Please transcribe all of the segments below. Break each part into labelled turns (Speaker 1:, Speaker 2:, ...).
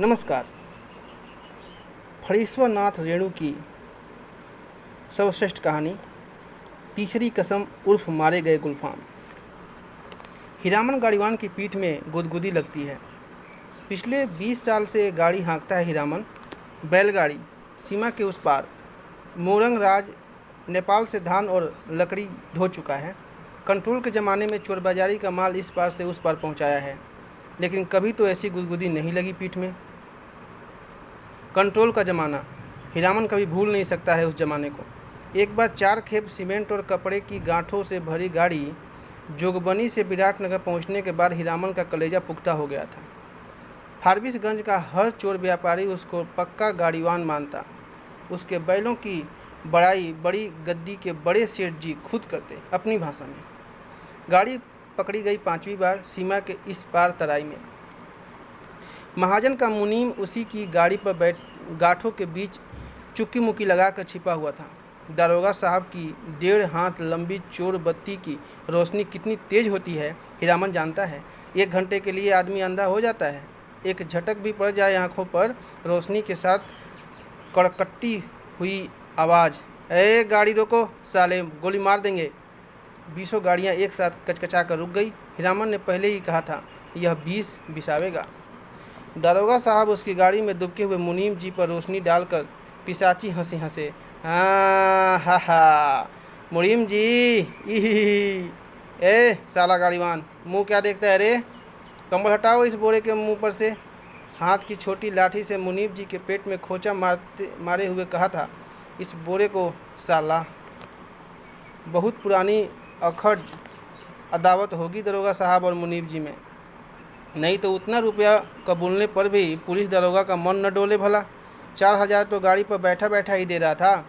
Speaker 1: नमस्कार। फणीश्वरनाथ रेणु की सर्वश्रेष्ठ कहानी तीसरी कसम उर्फ मारे गए गुलफाम। हीरामन गाड़ीवान की पीठ में गुदगुदी लगती है। पिछले 20 साल से गाड़ी हाँकता है हीरामन। बैलगाड़ी सीमा के उस पार मोरंग राज नेपाल से धान और लकड़ी ढो चुका है। कंट्रोल के ज़माने में चोर बाजारी का माल इस पार से उस पार पहुंचाया है, लेकिन कभी तो ऐसी गुदगुदी नहीं लगी पीठ में। कंट्रोल का ज़माना हीरामन कभी भूल नहीं सकता है उस ज़माने को। एक बार 4 खेप सीमेंट और कपड़े की गांठों से भरी गाड़ी जोगबनी से विराटनगर पहुंचने के बाद हीरामन का कलेजा पुख्ता हो गया था। फारबिसगंज का हर चोर व्यापारी उसको पक्का गाड़ीवान मानता। उसके बैलों की बड़ाई बड़ी गद्दी के बड़े सेठ जी खुद करते अपनी भाषा में। गाड़ी पकड़ी गई 5वीं बार सीमा के इस पार तराई में। महाजन का मुनीम उसी की गाड़ी पर गाठों के बीच चुक्की मुक्की लगाकर छिपा हुआ था। दारोगा साहब की 1.5 हाथ लंबी चोर बत्ती की रोशनी कितनी तेज होती है हीरामन जानता है। 1 घंटे के लिए आदमी अंधा हो जाता है। एक झटक भी पड़ जाए आंखों पर, रोशनी के साथ कड़कटी हुई आवाज़, ए गाड़ी रोको साले, गोली मार देंगे। 20 गाड़ियाँ एक साथ कचकचा कर रुक गई। हीरामन ने पहले ही कहा था यह 20 बिसावेगा। दारोगा साहब उसकी गाड़ी में दुबके हुए मुनीम जी पर रोशनी डालकर पिशाची हंसी हंसे। हाँ हा हा, मुनीम जी ई, ए साला गाड़ीवान, मुंह क्या देखता है रे? कंबल हटाओ इस बोरे के मुंह पर से। हाथ की छोटी लाठी से मुनीम जी के पेट में खोचा मारे हुए कहा था, इस बोरे को साला। बहुत पुरानी अखड़ अदावत होगी दरोगा साहब और मुनीम जी में, नहीं तो उतना रुपया कबूलने पर भी पुलिस दरोगा का मन न डोले भला। 4000 तो गाड़ी पर बैठा बैठा ही दे रहा था।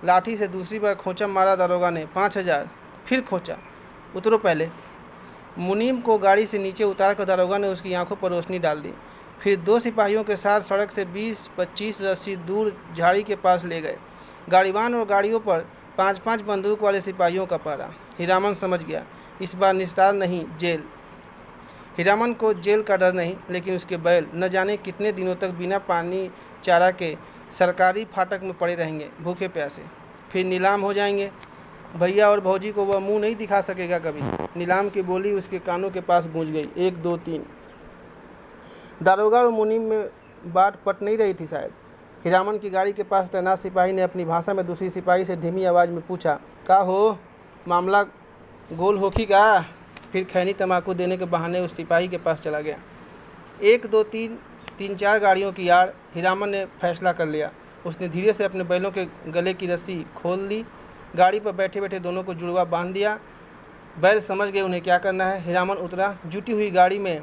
Speaker 1: लाठी से दूसरी बार खोंचा मारा दरोगा ने। 5000 फिर खोंचा। उतरो पहले। मुनीम को गाड़ी से नीचे उतार कर दरोगा ने उसकी आंखों पर रोशनी डाल दी। फिर 2 सिपाहियों के साथ सड़क से 20-25 रस्सी दूर झाड़ी के पास ले गए। गाड़ीवान और गाड़ियों पर 5-5 बंदूक वाले सिपाहियों का पहरा। हीरामन समझ गया, इस बार निस्तार नहीं, जेल। हीरामन को जेल का डर नहीं, लेकिन उसके बैल न जाने कितने दिनों तक बिना पानी चारा के सरकारी फाटक में पड़े रहेंगे, भूखे प्यासे। फिर नीलाम हो जाएंगे। भैया और भौजी को वह मुंह नहीं दिखा सकेगा कभी। नीलाम की बोली उसके कानों के पास गूंज गई, 1 2 3। दारोगा और मुनीम में बात पट नहीं रही थी शायद। हीरामन की गाड़ी के पास तैनात सिपाही ने अपनी भाषा में दूसरी सिपाही से धीमी आवाज़ में पूछा, का हो, मामला गोल होखी का? फिर खैनी तम्बाकू देने के बहाने उस सिपाही के पास चला गया। 1 2 3 3-4 गाड़ियों की आड़ हीरामन ने फैसला कर लिया। उसने धीरे से अपने बैलों के गले की रस्सी खोल दी। गाड़ी पर बैठे बैठे दोनों को जुड़वा बांध दिया। बैल समझ गए उन्हें क्या करना है। हीरामन उतरा। जुटी हुई गाड़ी में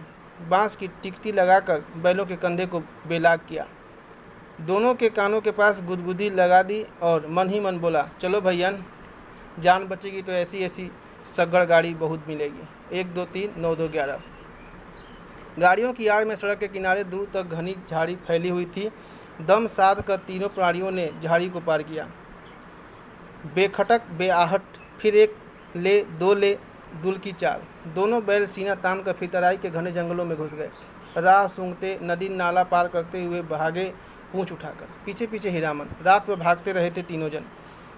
Speaker 1: बांस की टिकटी लगाकर बैलों के कंधे को बेलाग किया। दोनों के कानों के पास गुदगुदी लगा दी और मन ही मन बोला, चलो भैयन, जान बचेगी तो ऐसी ऐसी सगड़ गाड़ी बहुत मिलेगी। 1 2 3 9 2 11। गाड़ियों की आड़ में सड़क के किनारे दूर तक घनी झाड़ी फैली हुई थी। दम साध कर तीनों प्राणियों ने झाड़ी को पार किया, बेखटक बेआहट। फिर 1 ले 2 ले दुल की चाल। दोनों बैल सीना तान कर फिर तराई के घने जंगलों में घुस गए। राह सूंघते नदी नाला पार करते हुए भागे पूंछ उठाकर। पीछे पीछे हीरामन। रात भर भागते रहे थे तीनों जन।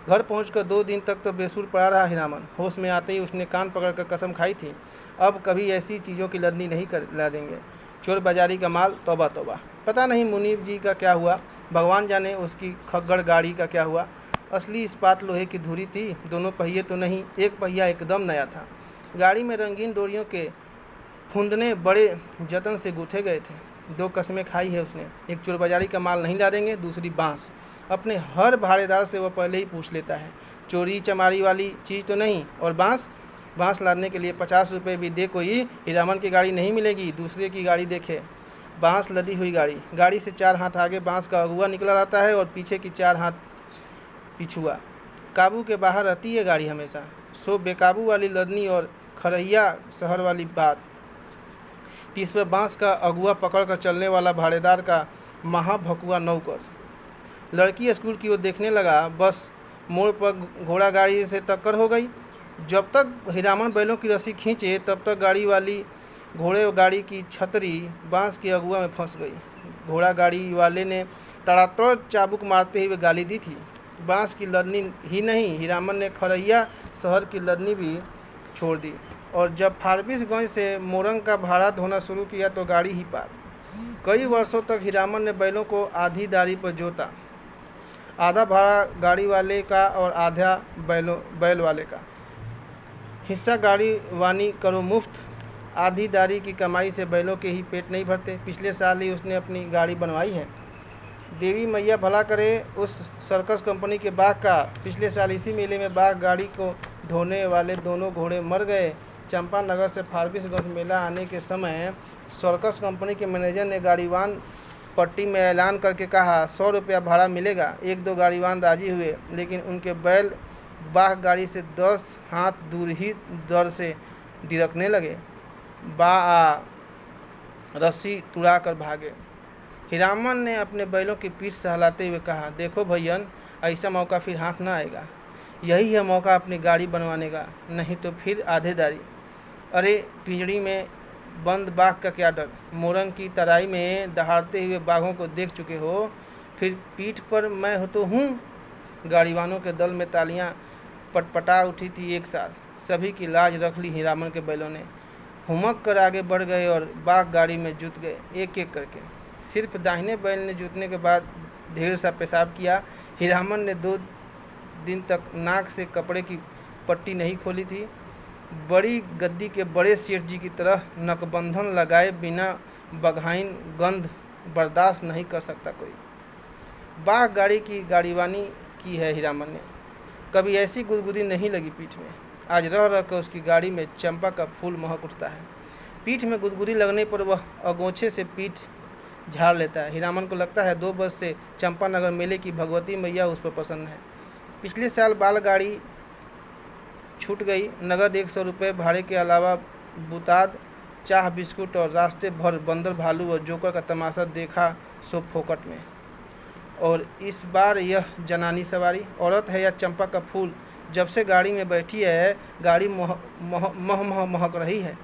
Speaker 1: घर पहुंचकर 2 दिन तक तो बेसुर पड़ा रहा हीरामन। होश में आते ही उसने कान पकड़कर कसम खाई थी, अब कभी ऐसी चीज़ों की लदनी नहीं कर ला देंगे। चोर बाजारी का माल, तौबा तौबा। पता नहीं मुनीब जी का क्या हुआ, भगवान जाने उसकी खग्गड़ गाड़ी का क्या हुआ। असली इस्पात लोहे की धुरी थी, दोनों पहिए तो नहीं, एक पहिया एकदम नया था। गाड़ी में रंगीन डोरियों के फुंदने बड़े जतन से गूँथे गए थे। 2 कस्में खाई है उसने, एक चोर बाजारी का माल नहीं ला देंगे, दूसरी बाँस। अपने हर भाड़ेदार से वह पहले ही पूछ लेता है, चोरी चमारी वाली चीज़ तो नहीं, और बाँस लादने के लिए 50 रुपये भी दे कोई हीरामन की गाड़ी नहीं मिलेगी, दूसरे की गाड़ी देखे। बाँस लदी हुई गाड़ी। गाड़ी से 4 हाथ आगे बाँस का अगुआ निकला रहता है और पीछे की 4 हाथ पिछुआ। काबू के बाहर रहती है गाड़ी हमेशा। सो बेकाबू वाली लदनी और खरहिया शहर वाली बात। तीस पर बाँस का अगुआ पकड़ कर चलने वाला भाड़ेदार का महाभकुआ नौकर। लड़की स्कूल की ओर देखने लगा, बस मोड़ पर घोड़ा गाड़ी से टक्कर हो गई। जब तक हीरामन बैलों की रस्सी खींचे तब तक गाड़ी वाली घोड़े गाड़ी की छतरी बाँस के अगुआ में फंस गई। घोड़ा गाड़ी वाले ने तड़ातड़ चाबुक मारते हुए गाली दी थी। बांस की लदनी ही नहीं, हीरामन ने खरहिया शहर की लदनी भी छोड़ दी और जब फारबिसगंज से मोरंग का भाड़ा धोना शुरू किया तो गाड़ी ही पार। कई वर्षों तक हीरामन ने बैलों को आधी दारी पर जोता, आधा भाड़ा गाड़ी वाले का और आधा बैल वाले का। हिस्सा गाड़ी वानी करो मुफ्त। आधी दारी की कमाई से बैलों के ही पेट नहीं भरते। पिछले साल ही उसने अपनी गाड़ी बनवाई है। देवी मैया भला करे उस सर्कस कंपनी के बाघ का। पिछले साल इसी मेले में बाघ गाड़ी को ढोने वाले दोनों घोड़े मर गए। चंपानगर से फारबिसगंज मेला आने के समय सर्कस कंपनी के मैनेजर ने गाड़ीवान पट्टी में ऐलान करके कहा 100 रुपया भाड़ा मिलेगा। 1-2 गाड़ीवान राजी हुए, लेकिन उनके बैल बाघ गाड़ी से 10 हाथ दूर ही दर से दिरकने लगे। रस्सी तुड़ा कर भागे। हीरामन ने अपने बैलों की पीठ सहलाते हुए कहा, देखो भैयन, ऐसा मौका फिर हाथ न आएगा। यही है मौका अपनी गाड़ी बनवाने का, नहीं तो फिर आधेदारी। अरे पिंजड़ी में बंद बाघ का क्या डर। मोरंग की तराई में दहाड़ते हुए बाघों को देख चुके हो, फिर पीठ पर मैं हो तो हूँ। गाड़ीवानों के दल में तालियां पटपटा उठी थी एक साथ। सभी की लाज रख ली हीरामन के बैलों ने। हुमक कर आगे बढ़ गए और बाघ गाड़ी में जुट गए एक एक करके। सिर्फ दाहिने बैल ने जुटने के बाद ढेर सा पेशाब किया। हीरामन ने 2 दिन तक नाक से कपड़े की पट्टी नहीं खोली थी। बड़ी गद्दी के बड़े सेठ जी की तरह नकबंधन लगाए बिना बघाइन गंध बर्दाश्त नहीं कर सकता कोई। बाघ गाड़ी की गाड़ीवानी की है हीरामन ने। कभी ऐसी गुदगुदी नहीं लगी पीठ में। आज रह रह कर उसकी गाड़ी में चंपा का फूल महक उठता है। पीठ में गुदगुदी लगने पर वह अगोछे से पीठ झाड़ लेता है। हीरामन को लगता है 2 वर्ष से चंपानगर मेले की भगवती मैया उस पर प्रसन्न है। पिछले साल बालगाड़ी छूट गई। नगद 100 रुपये भाड़े के अलावा बुताद, चाह, बिस्कुट और रास्ते भर बंदर, भालू और जोकर का तमाशा देखा सो फोकट में। और इस बार यह जनानी सवारी औरत है या चंपा का फूल, जब से गाड़ी में बैठी है गाड़ी महक रही है।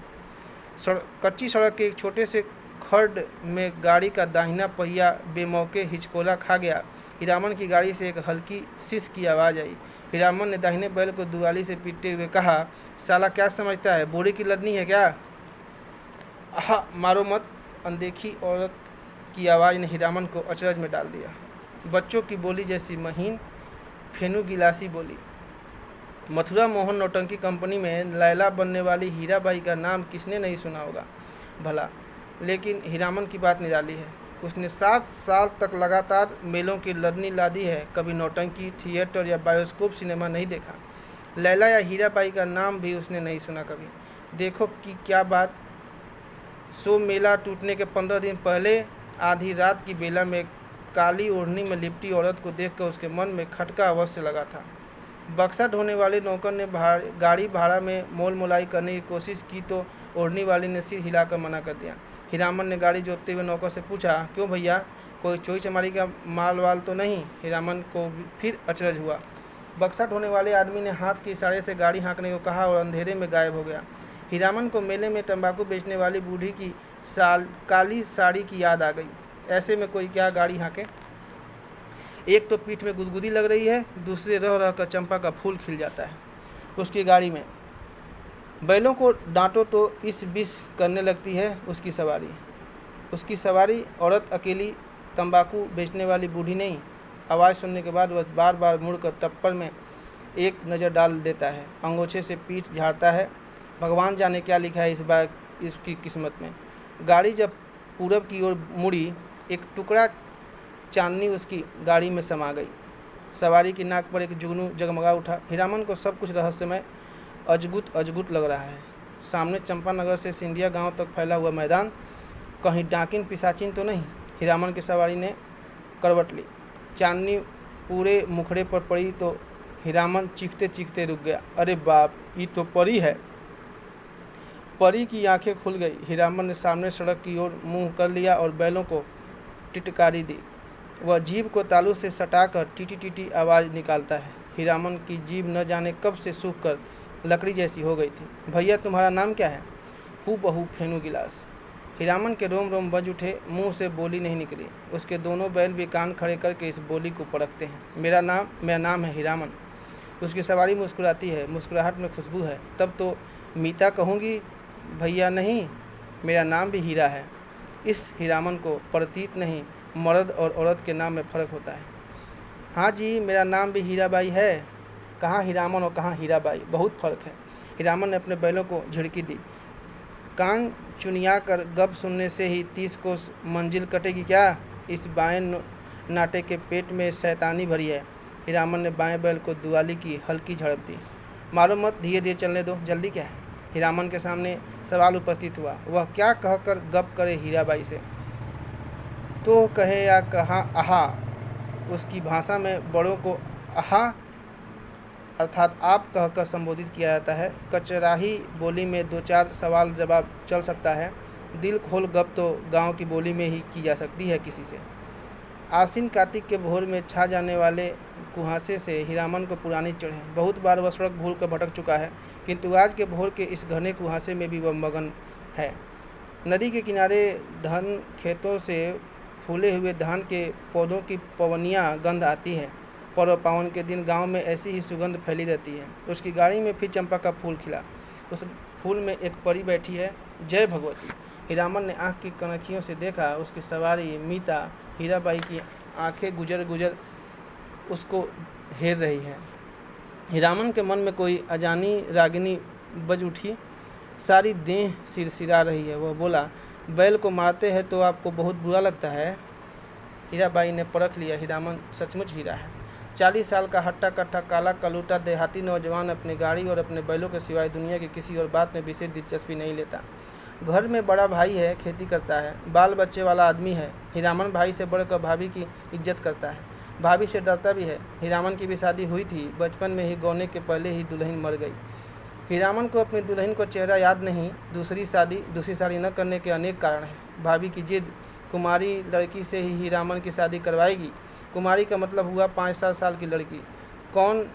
Speaker 1: कच्ची सड़क के एक छोटे से खड्ड में गाड़ी का दाहिना पहिया बेमौके हिचकोला खा गया। हीरामन की गाड़ी से एक हल्की सिस की आवाज़ आई। हीरामन ने दाहिने बैल को दुआली से पीटते हुए कहा, साला क्या समझता है, बूढ़ी की लदनी है क्या? आहा, मारो मत। अनदेखी औरत की आवाज़ ने हीरामन को अचरज में डाल दिया। बच्चों की बोली जैसी महीन फेनू गिलासी बोली। मथुरा मोहन नौटंकी कंपनी में लैला बनने वाली हीराबाई का नाम किसने नहीं सुना होगा भला। लेकिन हीरामन की बात निराली है। उसने 7 साल तक लगातार मेलों की लदनी लादी है। कभी नौटंकी, थिएटर या बायोस्कोप सिनेमा नहीं देखा। लैला या हीराबाई का नाम भी उसने नहीं सुना कभी। देखो कि क्या बात। सो मेला टूटने के 15 दिन पहले आधी रात की बेला में काली ओढ़नी में लिपटी औरत को देखकर उसके मन में खटका अवश्य लगा था। बक्सा ढोने वाले नौकर ने गाड़ी भाड़ा में मोल मोलाई करने की कोशिश की तो ओढ़नी वाले ने सिर हिलाकर मना कर दिया। हीरामन ने गाड़ी जोतते हुए नौकर से पूछा, क्यों भैया, कोई चोरी चमारी का माल वाल तो नहीं? हीरामन को फिर अचरज हुआ। बक्सा ढोने वाले आदमी ने हाथ के इशारे से गाड़ी हाँकने को कहा और अंधेरे में गायब हो गया। हीरामन को मेले में तंबाकू बेचने वाली बूढ़ी की काली साड़ी की याद आ गई। ऐसे में कोई क्या गाड़ी हाँके। एक तो पीठ में गुदगुदी लग रही है, दूसरे रह रह कर चंपा का फूल खिल जाता है। उसकी गाड़ी में बैलों को डांटो तो इस बिस करने लगती है उसकी सवारी औरत अकेली तंबाकू बेचने वाली बूढ़ी नहीं। आवाज़ सुनने के बाद वह बार बार मुड़कर टप्पर में एक नज़र डाल देता है। अंगोछे से पीठ झाड़ता है। भगवान जाने क्या लिखा है इस बार इसकी किस्मत में। गाड़ी जब पूरब की ओर मुड़ी, एक टुकड़ा चांदनी उसकी गाड़ी में समा गई। सवारी की नाक पर एक जुगनू जगमगा उठा। हीरामन को सब कुछ रहस्यमय अजगुत लग रहा है। सामने चंपानगर से सिंधिया गांव तक फैला हुआ मैदान, कहीं डाकिन पिशाचिन तो नहीं। हीरामन की सवारी ने करवट ली। चांदनी पूरे मुखड़े पर पड़ी तो हीरामन चीखते चीखते रुक गया। अरे बाप, ये तो परी है। परी की आंखें खुल गई। हीरामन ने सामने सड़क की ओर मुंह कर लिया और बैलों को टिटकारी दी। वह जीभ को तालू से सटाकर टीटी टीटी आवाज़ निकालता है। हीरामन की जीभ न जाने कब से सूख कर लकड़ी जैसी हो गई थी। भैया, तुम्हारा नाम क्या है? हूबहू फेनू गिलास। हीरामन के रोम रोम बज उठे, मुंह से बोली नहीं निकली। उसके दोनों बैल भी कान खड़े करके इस बोली को परखते हैं। मेरा नाम है हीरामन। उसकी सवारी मुस्कुराती है, मुस्कुराहट में खुशबू है। तब तो मीता कहूँगी भैया नहीं, मेरा नाम भी हीरा है। इस हीरामन को प्रतीत नहीं, मर्द और औरत के नाम में फ़र्क होता है। हाँ जी, मेरा नाम भी हीराबाई है। कहाँ हीरामन और कहाँ हीराबाई, बहुत फ़र्क है। हीरामन ने अपने बैलों को झिड़की दी। कान चुनिया कर गप सुनने से ही 30 कोस मंजिल कटेगी क्या? इस बाएं नाटे के पेट में शैतानी भरी है। हीरामन ने बाएं बैल को दुआली की हल्की झड़प दी। मारो मत, धीरे धीरे चलने दो, जल्दी क्या है? हीरामन के सामने सवाल उपस्थित हुआ। वह क्या कहकर गप करे हीराबाई से? तो कहे या कहा आहा। उसकी भाषा में बड़ों को आहा अर्थात आप कहकर संबोधित किया जाता है। कचराही बोली में 2-4 सवाल जवाब चल सकता है। दिल खोल गप तो गांव की बोली में ही की जा सकती है किसी से। आश्विन कार्तिक के भोर में छा जाने वाले कुहासे से हीरामन को पुरानी चढ़े। बहुत बार वह सड़क भूल कर भटक चुका है, किंतु आज के भोर के इस घने कुहासे में भी वह मगन है। नदी के किनारे धान खेतों से फूले हुए धान के पौधों की पवनिया गंध आती है। पर्व पावन के दिन गांव में ऐसी ही सुगंध फैली रहती है। उसकी गाड़ी में फिर चंपा का फूल खिला। उस फूल में एक परी बैठी है। जय भगवती। हीरामन ने आँख की कनखियों से देखा। उसकी सवारी मीता हीराबाई की आंखें गुजर गुजर उसको घेर रही है। हीरामन के मन में कोई अजानी रागिनी बज उठी। सारी देह सिरसिरा रही है। वह बोला, बैल को मारते हैं तो आपको बहुत बुरा लगता है? हीराबाई ने परख लिया, हीरामन सचमुच हीरा है। 40 साल का हट्टा कट्टा काला कलूटा देहाती नौजवान अपनी गाड़ी और अपने बैलों के सिवाय दुनिया की किसी और बात में विशेष दिलचस्पी नहीं लेता। घर में बड़ा भाई है, खेती करता है, बाल बच्चे वाला आदमी है। हीरामन भाई से बढ़कर भाभी की इज्जत करता है, भाभी से डरता भी है। हीरामन की भी शादी हुई थी। बचपन में ही गौने के पहले ही दुल्हन मर गई। हीरामन को अपनी दुल्हन को चेहरा याद नहीं। दूसरी शादी न करने के अनेक कारण हैं। भाभी की जिद, कुमारी लड़की से ही हीरामन की शादी करवाएगी। कुमारी का मतलब हुआ 5-7 साल की लड़की। कौन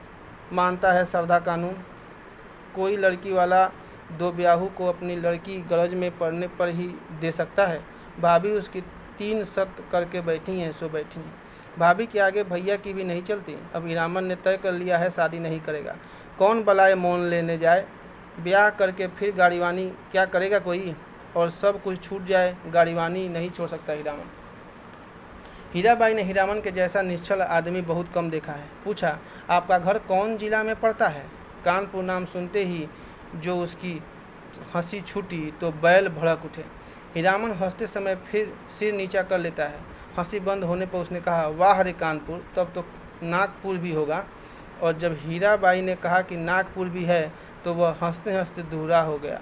Speaker 1: मानता है श्रद्धा कानून? कोई लड़की वाला 2 ब्याहू को अपनी लड़की गरज में पड़ने पर ही दे सकता है। भाभी उसकी 3 शर्त करके बैठी हैं सो बैठी हैं। भाभी के आगे भैया की भी नहीं चलती। अब हीरामन ने तय कर लिया है, शादी नहीं करेगा। कौन बलाए मौन लेने जाए? ब्याह करके फिर गाड़ीवानी क्या करेगा कोई? और सब कुछ छूट जाए, गाड़ीवानी नहीं छोड़ सकता हीरामन। हीराबाई ने हीरामन के जैसा निश्चल आदमी बहुत कम देखा है। पूछा, आपका घर कौन जिला में पड़ता है? कानपुर नाम सुनते ही जो उसकी हंसी छूटी तो बैल भड़क उठे। हीरामन हंसते समय फिर सिर नीचा कर लेता है। हंसी बंद होने पर उसने कहा, वाह रे कानपुर, तब तो नागपुर भी होगा। और जब हीराबाई ने कहा कि नागपुर भी है तो वह हंसते हंसते दूरा हो गया।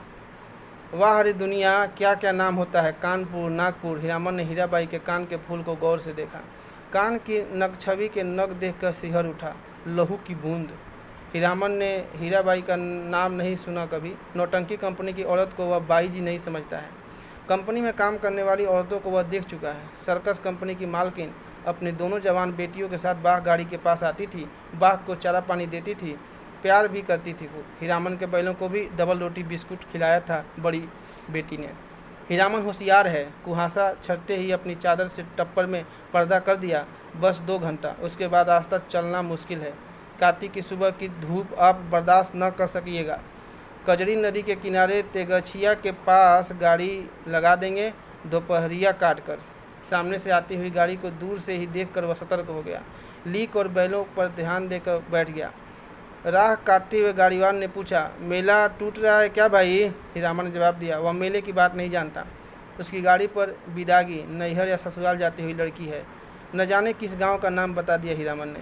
Speaker 1: वाह रे दुनिया, क्या क्या नाम होता है, कानपुर, नागपुर। हीरामन ने हीराबाई के कान के फूल को गौर से देखा। कान की नग छवि के नग देखकर सिहर उठा, लहू की बूंद। हीरामन ने हीराबाई का नाम नहीं सुना कभी। नौटंकी कंपनी की औरत को वह बाई जी नहीं समझता है। कंपनी में काम करने वाली औरतों को वह देख चुका है। सर्कस कंपनी की मालकिन अपनी दोनों जवान बेटियों के साथ बाघ गाड़ी के पास आती थी, बाघ को चारा पानी देती थी, प्यार भी करती थी वो। हीरामन के बैलों को भी डबल रोटी बिस्कुट खिलाया था बड़ी बेटी ने। हीरामन होशियार है। कुहासा छटते ही अपनी चादर से टप्पर में पर्दा कर दिया। बस 2 घंटा, उसके बाद रास्ता चलना मुश्किल है। कार्तिक की सुबह की धूप आप बर्दाश्त न कर सकिएगा। कजरी नदी के किनारे तेगछिया के पास गाड़ी लगा देंगे, दोपहरिया काट कर। सामने से आती हुई गाड़ी को दूर से ही देखकर वह सतर्क हो गया। लीक और बैलों पर ध्यान देकर बैठ गया। राह काटते हुए गाड़ीवान ने पूछा, मेला टूट रहा है क्या भाई? हीरामन ने जवाब दिया, वह मेले की बात नहीं जानता। उसकी गाड़ी पर बिदागी, नैहर या ससुराल जाती हुई लड़की है। न जाने किस गांव का नाम बता दिया हीरामन ने।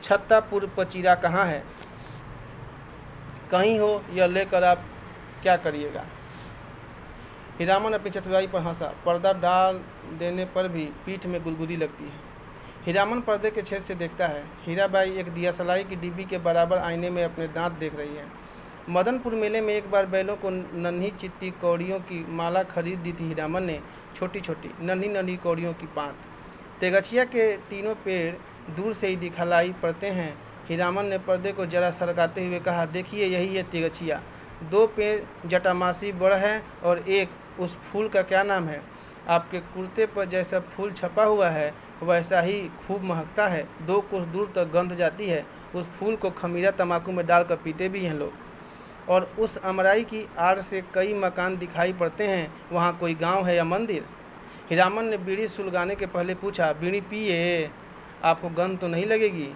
Speaker 1: छत्तापुर पचीरा कहाँ है? कहीं हो, यह लेकर आप क्या करिएगा? हीरामन अपनी चतुराई पर हंसा। पर्दा डाल देने पर भी पीठ में गुदगुदी लगती है। हीरामन पर्दे के छेद से देखता है। हीराबाई एक दियासलाई की डिब्बी के बराबर आईने में अपने दांत देख रही है। मदनपुर मेले में एक बार बैलों को नन्ही चित्ती कौड़ियों की माला खरीद दी थी हीरामन ने। छोटी छोटी नन्ही नन्ही कौड़ियों की पात। तेगछिया के तीनों पेड़ दूर से ही दिखलाई पड़ते हैं। हीरामन ने पर्दे को जरा सरकाते हुए कहा, देखिए यही है तेगछिया। 2 पेड़ जटामासी बड़ है और एक उस फूल का क्या नाम है? आपके कुर्ते पर जैसा फूल छपा हुआ है वैसा ही खूब महकता है, 2 कोस दूर तक गंध जाती है। उस फूल को खमीरा तम्बाकू में डालकर पीते भी हैं लोग। और उस अमराई की आड़ से कई मकान दिखाई पड़ते हैं, वहाँ कोई गांव है या मंदिर? हीरामन ने बीड़ी सुलगाने के पहले पूछा, बीड़ी पिए, आपको गंध तो नहीं लगेगी?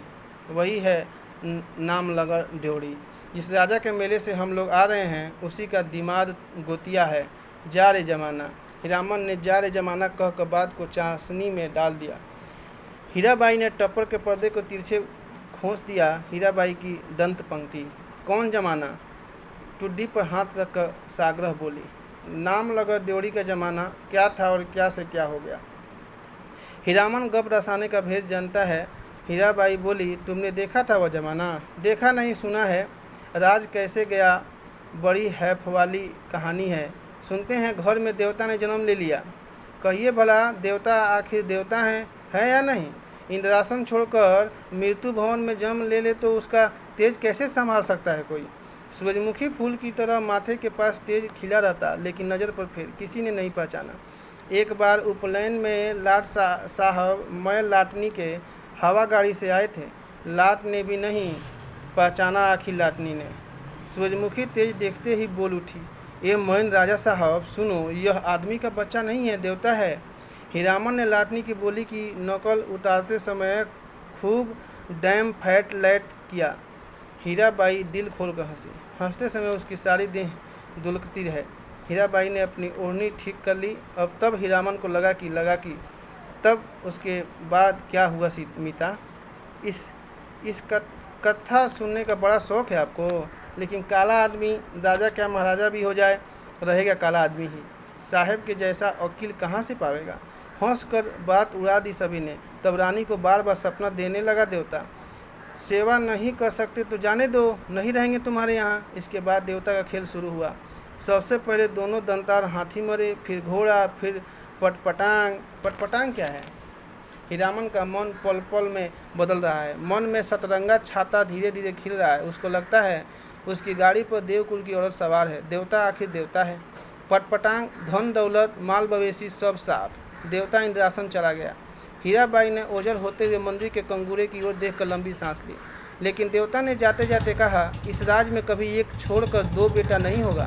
Speaker 1: वही है नाम लगा ड्योढ़ी। जिस राजा के मेले से हम लोग आ रहे हैं उसी का दिमाग गोतिया है। जा रे जमाना। हीरामन ने जा रे जमाना कहकर बात को चाशनी में डाल दिया। हीराबाई ने टप्पर के पर्दे को तिरछे खोस दिया। हीराबाई की दंत पंक्ति। कौन जमाना? टुड्डी पर हाथ रखकर साग्रह बोली। नाम लगा ड्योढ़ी का जमाना क्या था और क्या से क्या हो गया? हीरामन गप रसाने का भेद जानता है। हीराबाई बोली, तुमने देखा था वह जमाना? देखा नहीं, सुना है। राज कैसे गया बड़ी हैफ वाली कहानी है। सुनते हैं घर में देवता ने जन्म ले लिया। कहिए भला, देवता आखिर देवता है या नहीं? इंद्रासन छोड़कर मृत्यु भवन में जन्म ले ले तो उसका तेज कैसे संभाल सकता है कोई? सूरजमुखी फूल की तरह माथे के पास तेज खिला रहता, लेकिन नज़र पर फिर किसी ने नहीं पहचाना। एक बार उपनयन में लाट साहब मैं लाटनी के हवा गाड़ी से आए थे। लाट ने भी नहीं पहचाना आखिर लाटनी ने। सूरजमुखी तेज देखते ही बोल उठी, ये मैन राजा साहब सुनो, यह आदमी का बच्चा नहीं है, देवता है। हीरामन ने लाटनी की बोली की नकल उतारते समय खूब डैम फैट लैट किया। हीराबाई दिल खोलकर हंसी। हंसते समय उसकी सारी देह दुलकती है। हीराबाई ने अपनी ओढ़नी ठीक कर ली। अब तब हीरामन को लगा कि तब उसके बाद क्या हुआ मीता? इस कथा सुनने का बड़ा शौक है आपको? लेकिन काला आदमी राजा क्या महाराजा भी हो जाए, रहेगा काला आदमी ही। साहब के जैसा वकील कहाँ से पावेगा? हंस कर बात उड़ा दी सभी ने। तब रानी को बार बार सपना देने लगा देवता। सेवा नहीं कर सकते तो जाने दो, नहीं रहेंगे तुम्हारे यहाँ। इसके बाद देवता का खेल शुरू हुआ। सबसे पहले दोनों दंतार हाथी मरे, फिर घोड़ा, फिर पटपटांग। पटपटांग क्या है? हीरामन का मन पल पल में बदल रहा है। मन में सतरंगा छाता धीरे धीरे खिल रहा है। उसको लगता है उसकी गाड़ी पर देवकुल की औरत सवार है। देवता आखिर देवता है। पटपटांग, धन दौलत, माल मवेशी सब साफ। देवता इंद्रासन चला गया। हीराबाई ने ओझल होते हुए मंदिर के कंगूरे की ओर देखकर लंबी सांस ली। लेकिन देवता ने जाते जाते कहा, इस राज में कभी एक छोड़कर 2 बेटा नहीं होगा।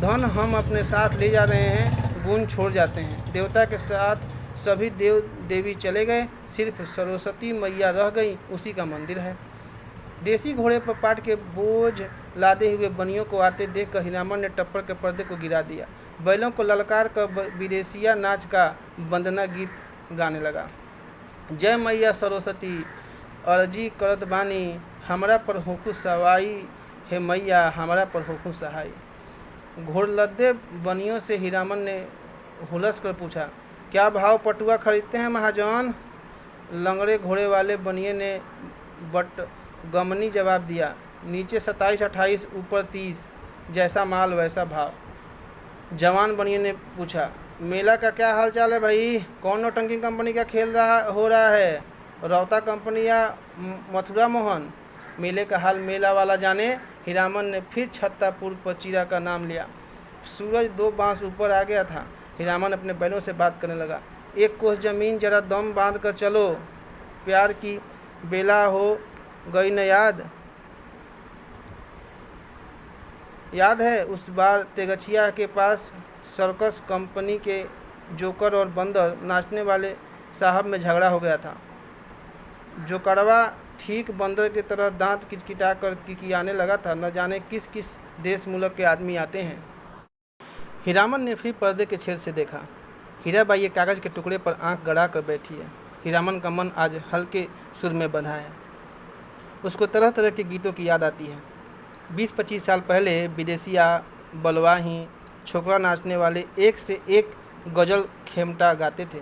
Speaker 1: धन हम अपने साथ ले जा रहे हैं, गुण छोड़ जाते हैं। देवता के साथ सभी देव देवी चले गए, सिर्फ सरस्वती मैया रह गई, उसी का मंदिर है। देसी घोड़े पर पाट के बोझ लादे हुए बनियों को आते देखकर हीरामन ने टप्पर के पर्दे को गिरा दिया। बैलों को ललकार कर विदेशिया नाच का वंदना गीत गाने लगा। जय मैया सरस्वती, अर्जी करत बानी, हमरा पर होखू सवाई, हे मैया हमरा पर होखू सहाय। घोड़लद्दे बनियों से हीरामन ने हुलस कर पूछा, क्या भाव पटुआ खरीदते हैं महाजन? लंगड़े घोड़े वाले बनिए ने बटगमनी जवाब दिया, नीचे 27-28, ऊपर 30, जैसा माल वैसा भाव। जवान बनिए ने पूछा, मेला का क्या हाल चाल है भाई? कौन नौटंकी कंपनी का खेल हो रहा है, रौता कंपनी या मथुरा मोहन? मेले का हाल मेला वाला जाने। हीरामन ने फिर छत्तापुर पर चीरा का नाम लिया। सूरज 2 बांस ऊपर आ गया था। हीरामन अपने बैलों से बात करने लगा, 1 कोस जमीन जरा दम बांध कर चलो, प्यार की बेला हो गई न याद है उस बार तेगछिया के पास सर्कस कंपनी के जोकर और बंदर नाचने वाले साहब में झगड़ा हो गया था। जोकड़वा ठीक बंदर की तरह दांत किचकिटा कर किकियाने लगा था। न जाने किस किस देश मुल्क के आदमी आते हैं। हीरामन ने फिर पर्दे के छेद से देखा। हीराबाई एक कागज़ के टुकड़े पर आंख गड़ा कर बैठी है। हीरामन का मन आज हल्के सुर में बंधा है। उसको तरह तरह के गीतों की याद आती है। 20-25 साल पहले विदेशिया, बलवाही, छोकरा नाचने वाले एक से एक गज़ल खेमटा गाते थे।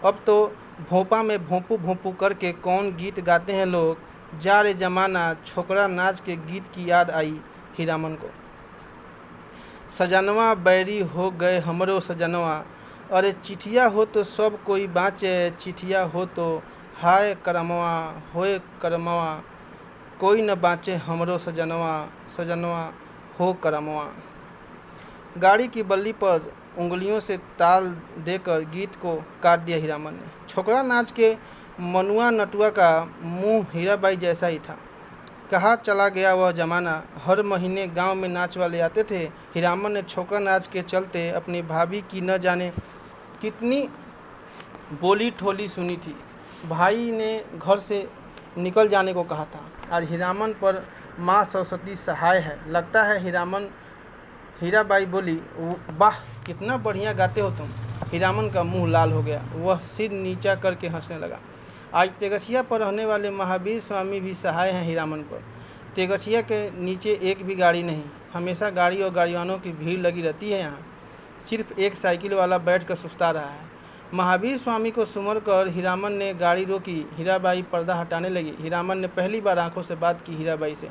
Speaker 1: अब तो भोपा में भोंपू भोंपू करके कौन गीत गाते हैं लोग। जा रे जमाना छोकरा नाच के गीत की याद आई हीरामन को। सजनवा बैरी हो गए हमरो सजनवा, अरे चिठिया हो तो सब कोई बाँचे, चिठिया हो तो हाय करमवा होए करमवा, कोई न बाँचे हमरो सजनवा, सजनवा हो करमवा। गाड़ी की बल्ली पर उंगलियों से ताल देकर गीत को काट दिया हीरामन ने। छोकरा नाच के मनुआ नटुआ का मुंह हीराबाई जैसा ही था। कहाँ चला गया वह जमाना, हर महीने गांव में नाच वाले आते थे। हीरामन ने छोकरा नाच के चलते अपनी भाभी की न जाने कितनी बोली ठोली सुनी थी। भाई ने घर से निकल जाने को कहा था। आज हीरामन पर माँ सरस्वती सहाय है। लगता है हीराबाई बोली, वाह कितना बढ़िया गाते हो तुम। हीरामन का मुंह लाल हो गया। वह सिर नीचा करके हंसने लगा। आज तेगछिया पर रहने वाले महावीर स्वामी भी सहाय हैं हीरामन पर। तेगछिया के नीचे एक भी गाड़ी नहीं, हमेशा गाड़ी और गाड़िवानों की भीड़ लगी रहती है। यहाँ सिर्फ एक साइकिल वाला बैठ कर सुस्ता रहा है। महावीर स्वामी को सुमर कर हीरामन ने गाड़ी रोकी। हीराबाई पर्दा हटाने लगी। हीरामन ने पहली बार आंखों से बात की हीराबाई से।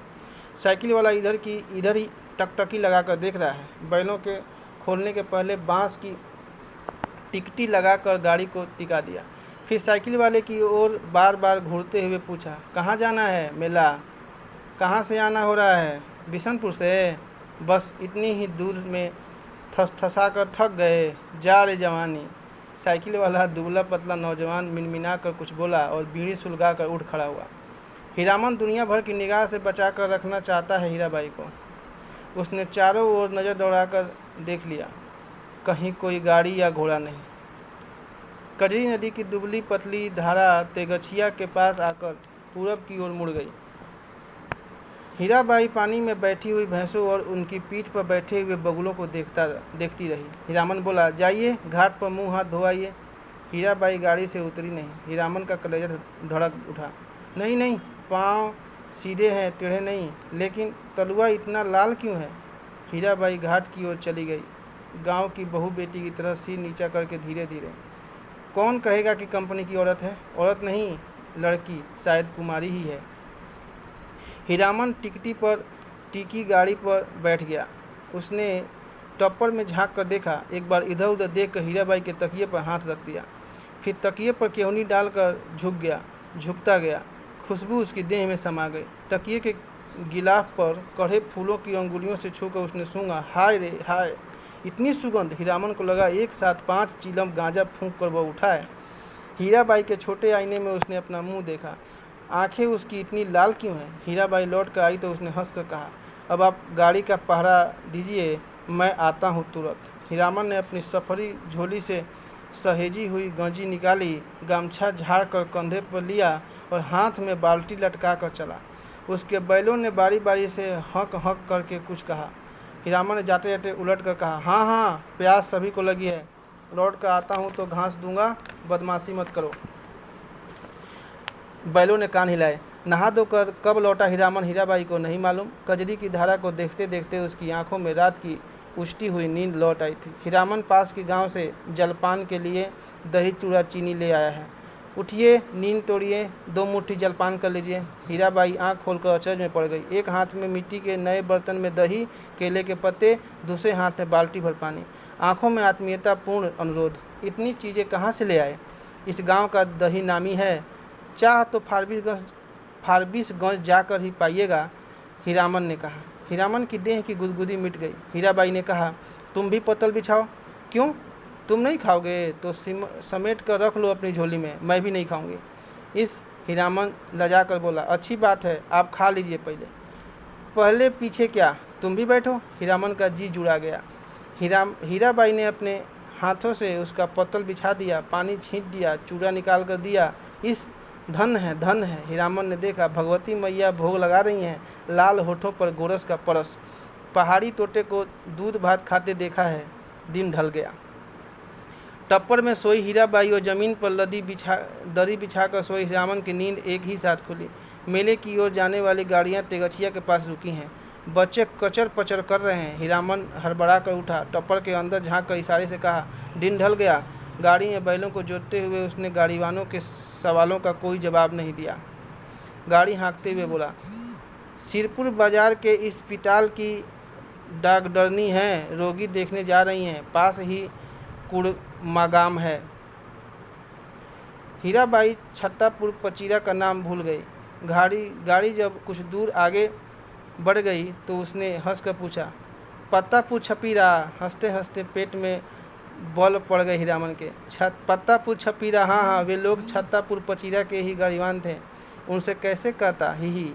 Speaker 1: साइकिल वाला इधर ही टकटकी लगाकर देख रहा है। बैलों के खोलने के पहले बांस की टिकटी लगाकर गाड़ी को टिका दिया। फिर साइकिल वाले की ओर बार बार घूरते हुए पूछा, कहाँ जाना है? मेला। कहाँ से आना हो रहा है? बिशनपुर से। बस इतनी ही दूर में थसा कर थक गए। जा रे जवानी। साइकिल वाला दुबला पतला नौजवान मिनमिना कर कुछ बोला और बीड़ी सुलगा कर उठ खड़ा हुआ। हीरामन दुनिया भर की निगाह से बचा कर रखना चाहता है हीराबाई को। उसने चारों ओर नज़र दौड़ाकर देख लिया, कहीं कोई गाड़ी या घोड़ा नहीं। कजरी नदी की दुबली पतली धारा तेगछिया के पास आकर पूरब की ओर मुड़ गई। हीराबाई पानी में बैठी हुई भैंसों और उनकी पीठ पर बैठे हुए बगुलों को देखती रही। हीरामन बोला, जाइए घाट पर मुंह हाथ धोआइए। हीराबाई गाड़ी से उतरी नहीं। हीरामन का कलेजा धड़क उठा। नहीं नहीं, पाँव सीधे हैं, टेढ़े नहीं। लेकिन तलुआ इतना लाल क्यों है? हीराबाई घाट की ओर चली गई, गांव की बहू बेटी की तरह सिर नीचा करके धीरे धीरे। कौन कहेगा कि कंपनी की औरत है? औरत नहीं, लड़की, शायद कुमारी ही है। हीरामन टिकटी पर टिकी गाड़ी पर बैठ गया। उसने टप्पर में झांक कर देखा। एक बार इधर उधर देख कर हीराबाई के तकिए पर हाथ रख दिया। फिर तकिए पर केहूनी डालकर झुकता गया। खुशबू उसकी देह में समा गई। तकिए के गिलाफ पर कढ़े फूलों की अंगुलियों से छूकर उसने सूंघा। हाय रे हाय, इतनी सुगंध! हीरामन को लगा एक साथ 5 चीलम गांजा फूंक कर वह उठा है। हीराबाई के छोटे आईने में उसने अपना मुंह देखा। आंखें उसकी इतनी लाल क्यों हैं? हीराबाई लौट कर आई तो उसने हंस कर कहा, अब आप गाड़ी का पहरा दीजिए, मैं आता हूँ तुरंत। हीरामन ने अपनी सफरी झोली से सहेजी हुई गंजी निकाली, गमछा झाड़ कर कंधे पर लिया और हाथ में बाल्टी लटका कर चला। उसके बैलों ने बारी बारी से हक हक करके कुछ कहा। हीरामन ने जाते जाते उलट कर कहा, हाँ हाँ, प्यास सभी को लगी है, लौट कर आता हूँ तो घास दूंगा, बदमाशी मत करो। बैलों ने कान हिलाए। नहा धोकर कब लौटा हीरामन हीराबाई को नहीं मालूम। कजरी की धारा को देखते देखते उसकी आंखों में रात की उष्टी हुई नींद लौट आई थी। हीरामन पास के गांव से जलपान के लिए दही चूड़ा चीनी ले आया है। उठिए, नींद तोड़िए, 2 मुट्ठी जलपान कर लीजिए। हीराबाई आंख खोलकर अचरज में पड़ गई। एक हाथ में मिट्टी के नए बर्तन में दही, केले के पत्ते, दूसरे हाथ में बाल्टी भर पानी। आंखों में आत्मीयतापूर्ण अनुरोध। इतनी चीज़ें कहाँ से ले आए? इस गांव का दही नामी है। चाह तो फारबिसगंज जाकर ही पाइएगा, हीरामन ने कहा। हीरामन की देह की गुदगुदी मिट गई। हीराबाई ने कहा, तुम भी पत्तल बिछाओ। क्यों? तुम नहीं खाओगे तो समेट कर रख लो अपनी झोली में, मैं भी नहीं खाऊंगी। इस हीरामन लजा कर बोला, अच्छी बात है, आप खा लीजिए पहले पीछे क्या, तुम भी बैठो। हीरामन का जी जुड़ा गया। हीराबाई ने अपने हाथों से उसका पत्तल बिछा दिया, पानी छींट दिया, चूड़ा निकाल कर दिया। इस धन है, धन है। हीरामन ने देखा भगवती मैया भोग लगा रही हैं, लाल होठों पर गोरस का परस। पहाड़ी तोते को दूध भात खाते देखा है। दिन ढल गया। टप्पर में सोई हीराबाई और जमीन पर दरी बिछाकर सोई हीरामन की नींद एक ही साथ खुली। मेले की ओर जाने वाली गाड़ियां तेगछिया के पास रुकी हैं। बच्चे कचर पचर कर रहे हैं। हीरामन हड़बड़ा कर उठा, टप्पर के अंदर झांक कर इशारे से कहा, दिन ढल गया। गाड़ी में बैलों को जोतते हुए उसने गाड़ीवानों के सवालों का कोई जवाब नहीं दिया। गाड़ी हाँकते हुए बोला, सिरपुर बाजार के इस पिटाल की डागडरनी है, रोगी देखने जा रही हैं, पास ही कुड़मागाम है। हीराबाई छत्तापुर पचीरा का नाम भूल गई। गाड़ी जब कुछ दूर आगे बढ़ गई तो उसने हंसकर पूछा, पत्तापुर छपीरा। हंसते हंसते पेट में बल पड़ गए हीरामन के। पत्तापुर छपीरा, हाँ हाँ, वे लोग छत्तापुर पचीरा के ही गाड़ीवान थे, उनसे कैसे कहता ही।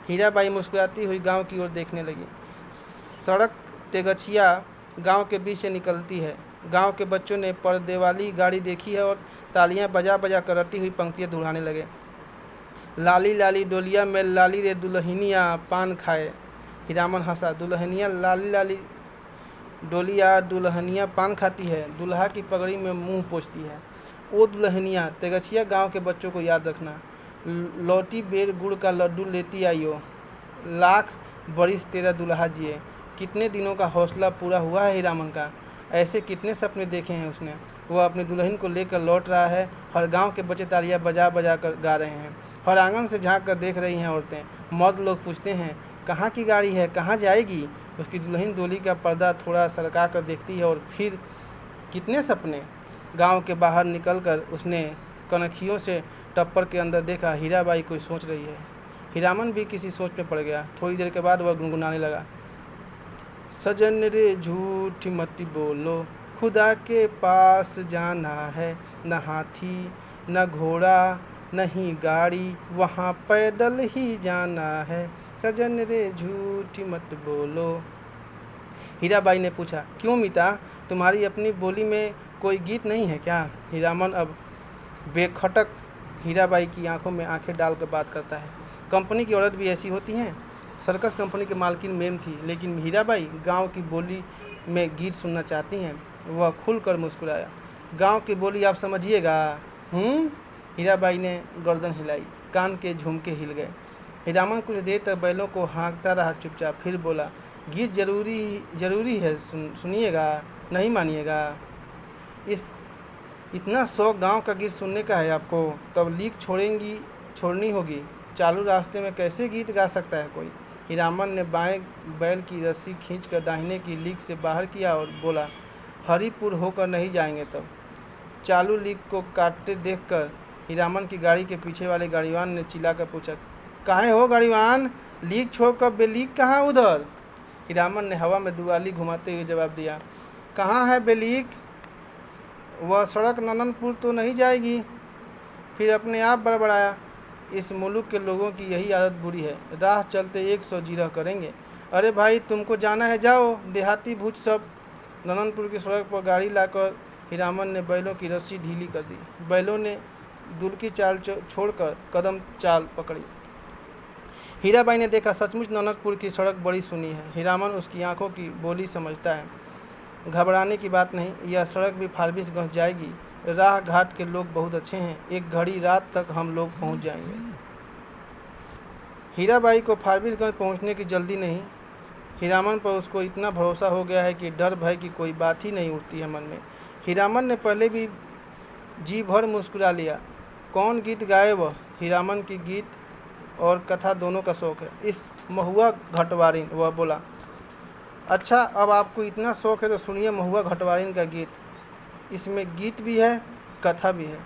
Speaker 1: हीराबाई मुस्कुराती हुई गांव की ओर देखने लगी। सड़क तेगछिया गांव के बीच से निकलती है। गांव के बच्चों ने पर्दे वाली गाड़ी देखी है और तालियां बजा बजा कर रटी हुई पंक्तियां दोहराने लगे। लाली लाली डोलिया में लाली रे दुल्हनिया पान खाए। हीरामन हंसा। दुल्हनिया लाली लाली डोलिया दुल्हनिया पान खाती है, दुल्हा की पगड़ी में मुंह पोंछती है। ओ दुल्हनिया, तेगछिया गांव के बच्चों को याद रखना। लौटी बेर गुड़ का लड्डू लेती आइयो। लाख बरिस तेरा दुल्हा जिए। कितने दिनों का हौसला पूरा हुआ है हीरामन का। ऐसे कितने सपने देखे हैं उसने। वह अपनी दुल्हन को लेकर लौट रहा है। हर गांव के बच्चे तालियां बजा बजा कर गा रहे हैं। हर आंगन से झांक कर देख रही हैं औरतें। मर्द लोग पूछते हैं, कहाँ की गाड़ी है, कहाँ जाएगी। उसकी दुल्हन डोली का पर्दा थोड़ा सरका कर देखती है और फिर कितने सपने। गांव के बाहर निकलकर उसने कनखियों से टप्पर के अंदर देखा। हीराबाई कोई सोच रही है। हीरामन भी किसी सोच में पड़ गया। थोड़ी देर के बाद वह गुनगुनाने लगा। सजन रे झूठ मत बोलो, खुदा के पास जाना है। न हाथी न घोड़ा नहीं गाड़ी, वहाँ पैदल ही जाना है। सजन रे झूठ मत बोलो। हीराबाई ने पूछा, क्यों मीता, तुम्हारी अपनी बोली में कोई गीत नहीं है क्या। हीरामन अब बेखटक हीराबाई की आंखों में आंखें डालकर बात करता है। कंपनी की औरत भी ऐसी होती हैं। सर्कस कंपनी की मालकिन मेम थी, लेकिन हीराबाई गांव की बोली में गीत सुनना चाहती हैं। वह खुलकर मुस्कुराया। गांव की बोली आप समझिएगा। हीराबाई ने गर्दन हिलाई। कान के झुमके हिल गए। हीरामन कुछ देर तक बैलों को हाँकता रहा चुपचाप, फिर बोला, गीत जरूरी है, सुनिएगा, नहीं मानिएगा। इतना शौक गांव का गीत सुनने का है आपको, तब लीक छोड़नी होगी। चालू रास्ते में कैसे गीत गा सकता है कोई। हीरामन ने बाएं बैल की रस्सी खींचकर दाहिने की लीक से बाहर किया और बोला, हरिपुर होकर नहीं जाएंगे तब। चालू लीक को काटते देखकर हीरामन की गाड़ी के पीछे वाले गाड़ीवान ने चिल्लाकर पूछा, काहे हो गाड़ीवान, लीक छोड़कर बेलीक कहाँ उधर। हीरामन ने हवा में दुआली घुमाते हुए जवाब दिया, कहाँ है बेलीक, वह सड़क नननपुर तो नहीं जाएगी। फिर अपने आप बड़बड़ाया, इस मुल्क के लोगों की यही आदत बुरी है, राह चलते 100 जिरह करेंगे। अरे भाई, तुमको जाना है जाओ, देहाती भूत सब। नननपुर की सड़क पर गाड़ी लाकर हीरामन ने बैलों की रस्सी ढीली कर दी। बैलों ने दुलकी चाल छोड़कर कदम चाल पकड़ी। हीराबाई ने देखा, सचमुच ननकपुर की सड़क बड़ी सुनी है। हीरामन उसकी आंखों की बोली समझता है। घबराने की बात नहीं, यह सड़क भी फारबिसगंज जाएगी। राह घाट के लोग बहुत अच्छे हैं, एक घड़ी रात तक हम लोग पहुंच जाएंगे। हीराबाई को फारबिसगंज पहुंचने की जल्दी नहीं। हीरामन पर उसको इतना भरोसा हो गया है कि डर भय की कोई बात ही नहीं उठती है मन में। हीरामन ने पहले भी जी भर मुस्कुरा लिया। कौन गीत गाए वह। हीरामन की गीत और कथा दोनों का शौक है। इस महुआ घटवारिन, वह बोला। अच्छा, अब आपको इतना शौक है तो सुनिए महुआ घटवारिन का गीत। इसमें गीत भी है, कथा भी है।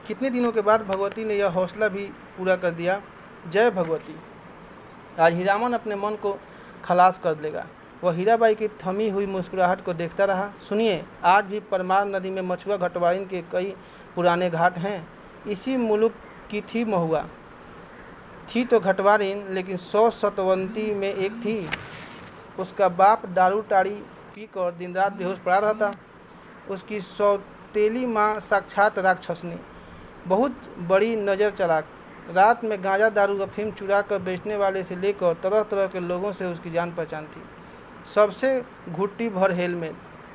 Speaker 1: कितने दिनों के बाद भगवती ने यह हौसला भी पूरा कर दिया। जय भगवती। आज हीरामन अपने मन को खलास कर लेगा। वह हीराबाई की थमी हुई मुस्कुराहट को देखता रहा। सुनिए, आज भी परमार नदी में मछुआ घटवारिन के कई पुराने घाट हैं। इसी मुल्क की थी महुआ। थी तो घटवारिन, लेकिन 100 सतवंती में एक थी। उसका बाप दारू टाड़ी पीकर दिन रात बेहोश पड़ा रहता। उसकी सौतेली माँ साक्षात राक्षसनी, बहुत बड़ी नज़र चलाक। रात में गांजा दारू अफीम चुरा कर बेचने वाले से लेकर तरह तरह के लोगों से उसकी जान पहचान थी। सबसे घुट्टी भर हेल में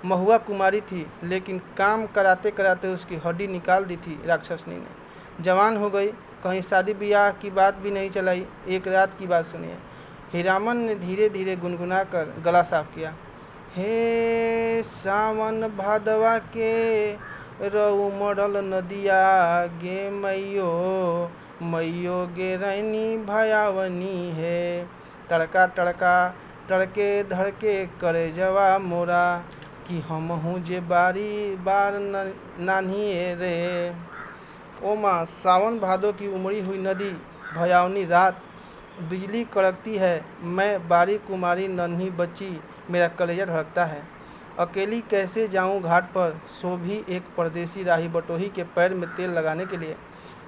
Speaker 1: महुआ कुमारी थी, लेकिन काम कराते कराते उसकी हड्डी निकाल दी थी राक्षसनी ने। जवान हो गई, कहीं शादी ब्याह की बात भी नहीं चलाई। एक रात की बात सुनिए। हीरामन ने धीरे धीरे गुनगुना कर गला साफ किया। हे सावन भादवा के रऊ मरल नदिया गे मैयो, मैयो गे रैनी भयावनी है। तड़का तड़का तड़के धड़के करे जवा मोरा, कि हम हूँ जे बारी बार नान्ही रे। ओ माँ, सावन भादों की उमड़ी हुई नदी, भयावनी रात, बिजली कड़कती है, मैं बारी कुमारी नन्ही बच्ची, मेरा कलेजा धड़कता है। अकेली कैसे जाऊं घाट पर, सो भी एक परदेसी राही बटोही के पैर में तेल लगाने के लिए।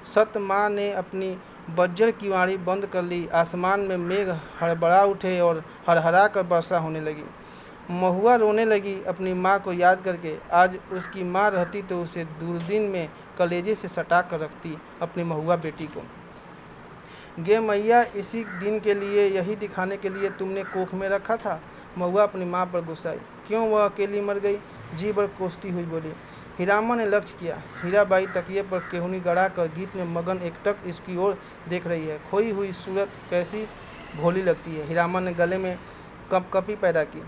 Speaker 1: सत माँ ने अपनी बज्जर किवाड़ी बंद कर ली। आसमान में मेघ हड़बड़ा उठे और हरहरा कर वर्षा होने लगी। महुआ रोने लगी अपनी माँ को याद करके। आज उसकी माँ रहती तो उसे दूरबीन में कलेजे से सटा कर रखती, अपनी महुआ बेटी को। गे मैया, इसी दिन के लिए, यही दिखाने के लिए तुमने कोख में रखा था। महुआ अपनी माँ पर गुस्साई। क्यों वह अकेली मर गई, जी भर कोसती हुई बोली। हीरामन ने लक्ष्य किया। हीराबाई तकिए पर केहुनी गड़ा कर गीत में मगन एकटक इसकी ओर देख रही है। खोई हुई सूरत कैसी भोली लगती है। हीरामन ने गले में कपकपी पैदा की।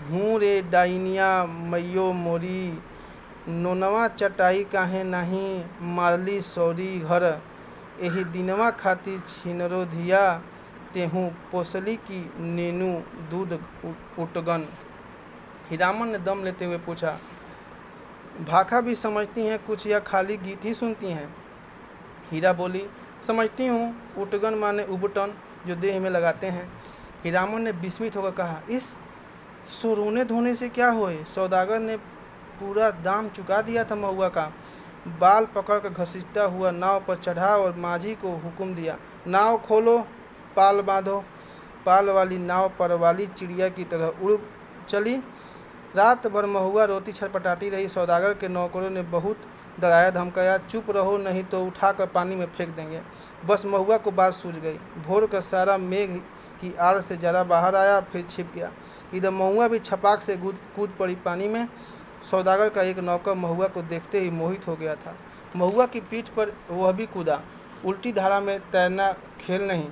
Speaker 1: हूँ रे डाइनिया मैयो मोरी, नोनवा चटाई काहे नाही मारली सौरी घर। एही दिनवा खातिर छिनरो धिया, तेहू पोसली की नेनू दूध उटगन। हीरामन ने दम लेते हुए पूछा, भाखा भी समझती हैं कुछ या खाली गीत ही सुनती हैं? हीरा बोली, समझती हूँ। उटगन माने उबटन, जो देह में लगाते हैं। हीरामन ने विस्मित होकर कहा, इस सो रोने धोने से क्या होए? सौदागर ने पूरा दाम चुका दिया था महुआ का। बाल पकड़कर घसीटता हुआ नाव पर चढ़ा और माझी को हुक्म दिया, नाव खोलो, पाल बांधो। पाल वाली नाव पर वाली चिड़िया की तरह उड़ चली। रात भर महुआ रोती छटपटाती रही। सौदागर के नौकरों ने बहुत डराया धमकाया, चुप रहो नहीं तो उठाकर पानी में फेंक देंगे। बस महुआ को बात सूझ गई। भोर का सारा मेघ की आड़ से जरा बाहर आया, फिर छिप गया। इधर महुआ भी छपाक से कूद पड़ी पानी में। सौदागर का एक नौकर महुआ को देखते ही मोहित हो गया था। महुआ की पीठ पर वह भी कूदा। उल्टी धारा में तैरना खेल नहीं,